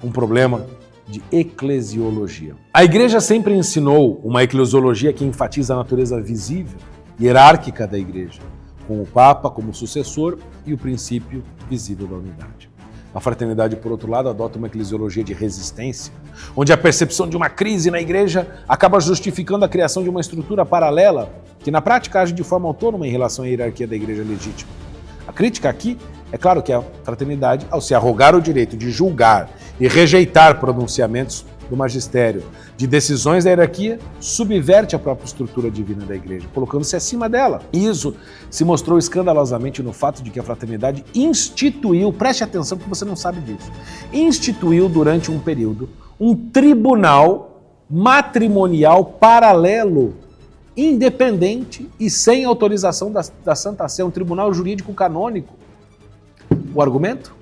um problema de eclesiologia. A Igreja sempre ensinou uma eclesiologia que enfatiza a natureza visível e hierárquica da Igreja, com o Papa como sucessor e o princípio visível da unidade. A fraternidade, por outro lado, adota uma eclesiologia de resistência, onde a percepção de uma crise na Igreja acaba justificando a criação de uma estrutura paralela que, na prática, age de forma autônoma em relação à hierarquia da Igreja legítima. A crítica aqui é claro que a fraternidade, ao se arrogar o direito de julgar e rejeitar pronunciamentos do magistério, de decisões da hierarquia, subverte a própria estrutura divina da Igreja, colocando-se acima dela. E isso se mostrou escandalosamente no fato de que a fraternidade instituiu, preste atenção porque você não sabe disso, instituiu durante um período um tribunal matrimonial paralelo, independente e sem autorização da Santa Sé, um tribunal jurídico canônico. O argumento?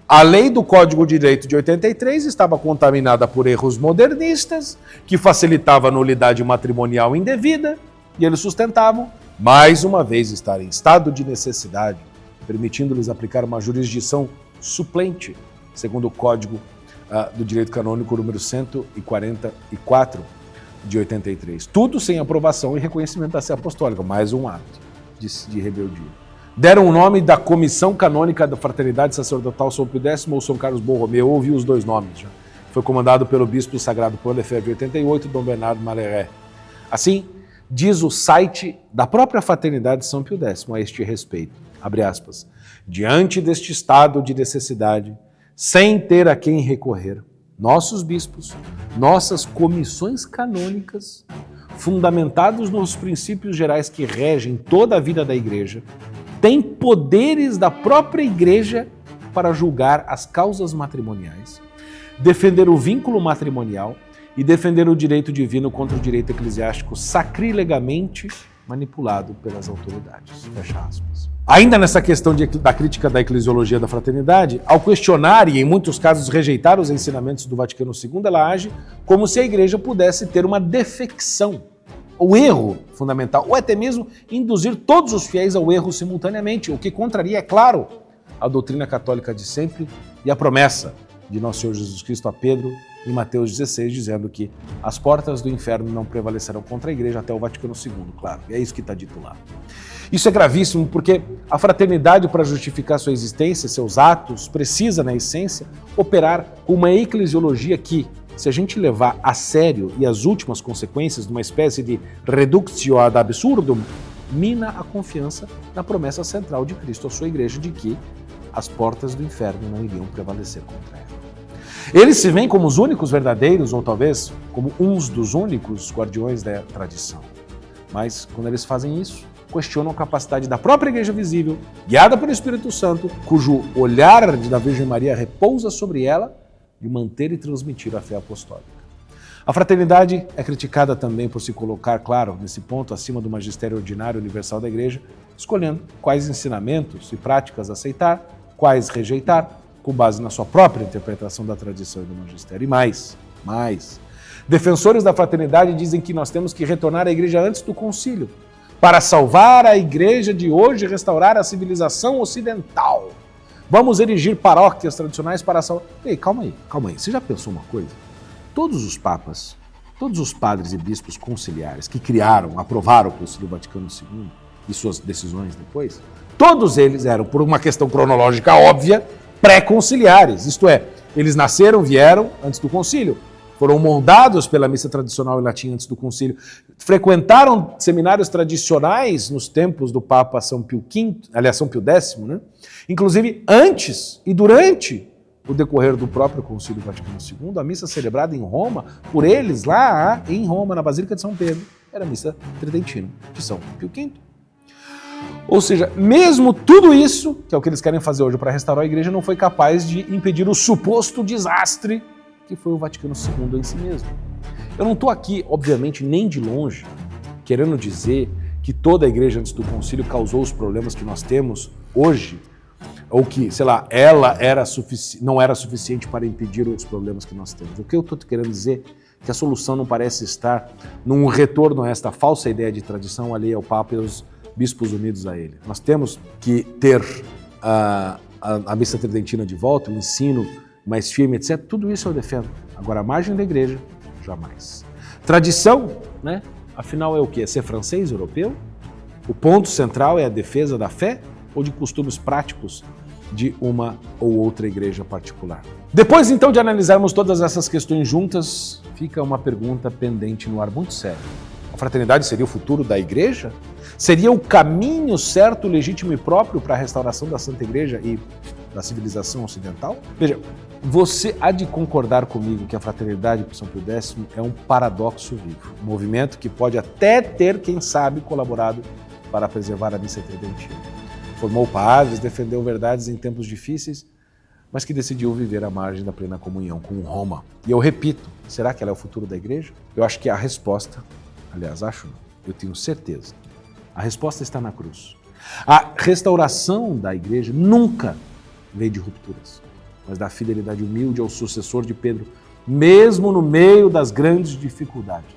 A lei do Código de Direito de 83 estava contaminada por erros modernistas, que facilitava a nulidade matrimonial indevida, e eles sustentavam, mais uma vez, estar em estado de necessidade, permitindo-lhes aplicar uma jurisdição suplente, segundo o Código do Direito Canônico número 144 de 83. Tudo sem aprovação e reconhecimento da Sé Apostólica, mais um ato de rebeldia. Deram o nome da Comissão Canônica da Fraternidade Sacerdotal São Pio X ou São Carlos Borromeu, eu ouvi os dois nomes já. Foi comandado pelo Bispo Sagrado Paul Lefebvre 88, Dom Bernardo Malheré. Assim, diz o site da própria Fraternidade São Pio X a este respeito, abre aspas, diante deste estado de necessidade, sem ter a quem recorrer, nossos bispos, nossas comissões canônicas, fundamentados nos princípios gerais que regem toda a vida da Igreja, tem poderes da própria Igreja para julgar as causas matrimoniais, defender o vínculo matrimonial e defender o direito divino contra o direito eclesiástico sacrilegamente manipulado pelas autoridades. Fecha aspas. Ainda nessa questão da crítica da eclesiologia da fraternidade, ao questionar e, em muitos casos, rejeitar os ensinamentos do Vaticano II, ela age como se a Igreja pudesse ter uma defecção, o erro fundamental, ou até mesmo induzir todos os fiéis ao erro simultaneamente, o que contraria, é claro, a doutrina católica de sempre e a promessa de nosso Senhor Jesus Cristo a Pedro em Mateus 16, dizendo que as portas do inferno não prevalecerão contra a Igreja até o Vaticano II, claro, e é isso que está dito lá. Isso é gravíssimo porque a fraternidade, para justificar sua existência, seus atos, precisa, na essência, operar com uma eclesiologia que, se a gente levar a sério e as últimas consequências de uma espécie de reductio ad absurdum, mina a confiança na promessa central de Cristo à sua Igreja de que as portas do inferno não iriam prevalecer contra ela. Eles se veem como os únicos verdadeiros, ou talvez como uns dos únicos guardiões da tradição. Mas, quando eles fazem isso, questionam a capacidade da própria Igreja visível, guiada pelo Espírito Santo, cujo olhar da Virgem Maria repousa sobre ela, de manter e transmitir a fé apostólica. A fraternidade é criticada também por se colocar, claro, nesse ponto, acima do magistério ordinário universal da Igreja, escolhendo quais ensinamentos e práticas aceitar, quais rejeitar, com base na sua própria interpretação da tradição e do magistério. E mais. Defensores da fraternidade dizem que nós temos que retornar à Igreja antes do concílio, para salvar a Igreja de hoje e restaurar a civilização ocidental. Vamos erigir paróquias tradicionais para salvar... Ei, calma aí. Você já pensou uma coisa? Todos os papas Todos os padres e bispos conciliares que criaram, aprovaram o Concílio Vaticano II e suas decisões depois, todos eles eram, por uma questão cronológica óbvia, pré-conciliares, isto é, eles nasceram, vieram antes do concílio, foram moldados pela missa tradicional em latim antes do concílio, frequentaram seminários tradicionais nos tempos do Papa São Pio V, aliás, São Pio X, né? Inclusive antes e durante o decorrer do próprio Concílio Vaticano II, a missa celebrada em Roma, por eles lá em Roma, na Basílica de São Pedro, era a missa tridentina de São Pio V. Ou seja, mesmo tudo isso, que é o que eles querem fazer hoje para restaurar a igreja, não foi capaz de impedir o suposto desastre que foi o Vaticano II em si mesmo. Eu não estou aqui, obviamente, nem de longe, querendo dizer que toda a igreja antes do concílio causou os problemas que nós temos hoje, ou que, sei lá, ela não era suficiente para impedir os problemas que nós temos. O que eu estou querendo dizer é que a solução não parece estar num retorno a esta falsa ideia de tradição alheia ao Papa e aos bispos unidos a ele. Nós temos que ter a missa tridentina de volta, o ensino mais firme, etc. Tudo isso eu defendo. Agora, a margem da igreja, jamais. Tradição, né? Afinal é o quê? É ser francês, europeu? O ponto central é a defesa da fé ou de costumes práticos de uma ou outra igreja particular? Depois, então, de analisarmos todas essas questões juntas, fica uma pergunta pendente no ar muito sério. A fraternidade seria o futuro da igreja? Seria o caminho certo, legítimo e próprio para a restauração da Santa Igreja e da civilização ocidental? Veja, você há de concordar comigo que a fraternidade por São Pio X é um paradoxo vivo, um movimento que pode até ter, quem sabe, colaborado para preservar a missa tridentina. Formou padres, defendeu verdades em tempos difíceis, mas que decidiu viver à margem da plena comunhão com Roma. E eu repito, será que ela é o futuro da igreja? Eu acho que a resposta, aliás, eu tenho certeza, a resposta está na cruz. A restauração da igreja nunca veio de rupturas, mas da fidelidade humilde ao sucessor de Pedro, mesmo no meio das grandes dificuldades.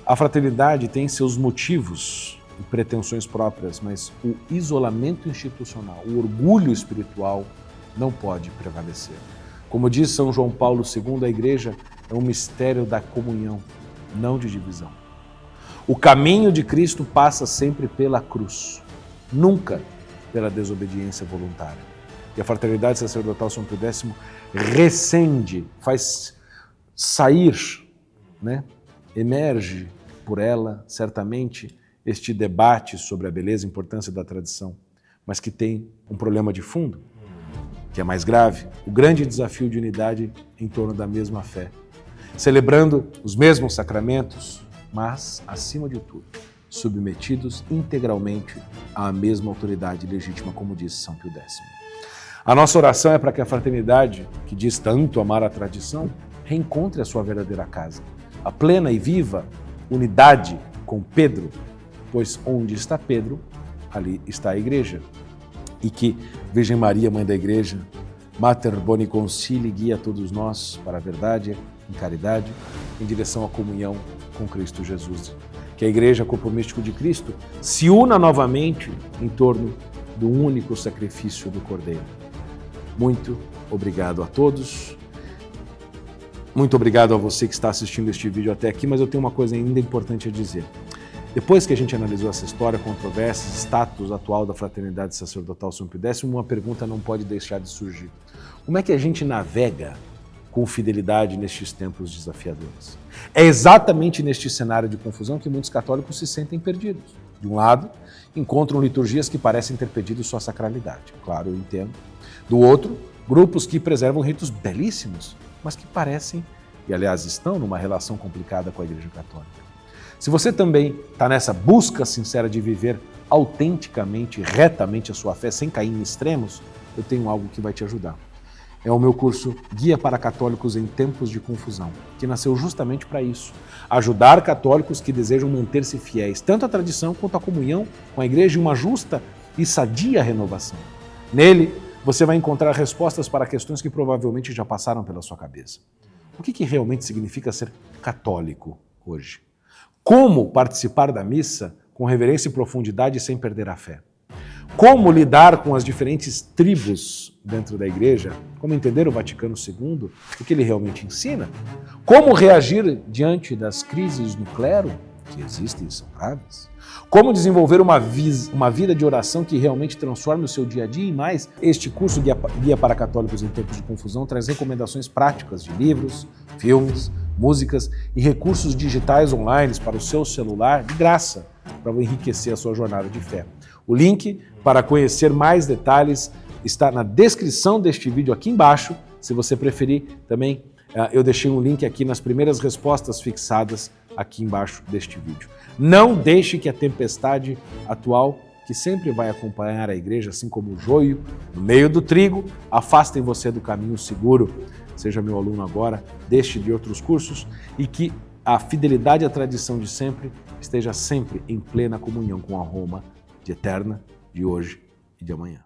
A fraternidade tem seus motivos e pretensões próprias, mas o isolamento institucional, o orgulho espiritual não pode prevalecer. Como diz São João Paulo II, a igreja é um mistério da comunhão, não de divisão. O caminho de Cristo passa sempre pela cruz, nunca pela desobediência voluntária. E a fraternidade sacerdotal São Pio X recende, faz sair, né? Emerge por ela, certamente, este debate sobre a beleza e importância da tradição, mas que tem um problema de fundo, que é mais grave, o grande desafio de unidade em torno da mesma fé, celebrando os mesmos sacramentos, mas, acima de tudo, submetidos integralmente à mesma autoridade legítima, como disse São Pio X. A nossa oração é para que a fraternidade, que diz tanto amar a tradição, reencontre a sua verdadeira casa, a plena e viva unidade com Pedro, pois onde está Pedro, ali está a igreja. E que Virgem Maria, Mãe da Igreja, Mater Boni Concili, guia todos nós para a verdade, em caridade, em direção à comunhão com Cristo Jesus. Que a Igreja, corpo místico de Cristo, se una novamente em torno do único sacrifício do Cordeiro. Muito obrigado a todos. Muito obrigado a você que está assistindo este vídeo até aqui, mas eu tenho uma coisa ainda importante a dizer. Depois que a gente analisou essa história, controvérsias, status atual da fraternidade sacerdotal São Pio X, uma pergunta não pode deixar de surgir. Como é que a gente navega com fidelidade nestes tempos desafiadores? É exatamente neste cenário de confusão que muitos católicos se sentem perdidos. De um lado, encontram liturgias que parecem ter perdido sua sacralidade. Claro, eu entendo. Do outro, grupos que preservam ritos belíssimos, mas que parecem, e aliás estão, numa relação complicada com a Igreja Católica. Se você também está nessa busca sincera de viver autenticamente, retamente a sua fé, sem cair em extremos, eu tenho algo que vai te ajudar. É o meu curso Guia para Católicos em Tempos de Confusão, que nasceu justamente para isso. Ajudar católicos que desejam manter-se fiéis, tanto à tradição quanto à comunhão com a Igreja em uma justa e sadia renovação. Nele, você vai encontrar respostas para questões que provavelmente já passaram pela sua cabeça. O que realmente significa ser católico hoje? Como participar da missa com reverência e profundidade sem perder a fé? como lidar com as diferentes tribos dentro da igreja, como entender o Vaticano II, o que ele realmente ensina, como reagir diante das crises no clero, que existem e são graves, como desenvolver uma vida de oração que realmente transforme o seu dia a dia e mais. Este curso Guia para Católicos em Tempos de Confusão traz recomendações práticas de livros, filmes, músicas e recursos digitais online para o seu celular de graça, para enriquecer a sua jornada de fé. O link para conhecer mais detalhes está na descrição deste vídeo aqui embaixo. Se você preferir, também eu deixei um link aqui nas primeiras respostas fixadas aqui embaixo deste vídeo. Não deixe que a tempestade atual, que sempre vai acompanhar a igreja, assim como o joio no meio do trigo, afastem você do caminho seguro. Seja meu aluno agora, deste e de outros cursos, e que a fidelidade à tradição de sempre esteja sempre em plena comunhão com a Roma de eterna, de hoje e de amanhã.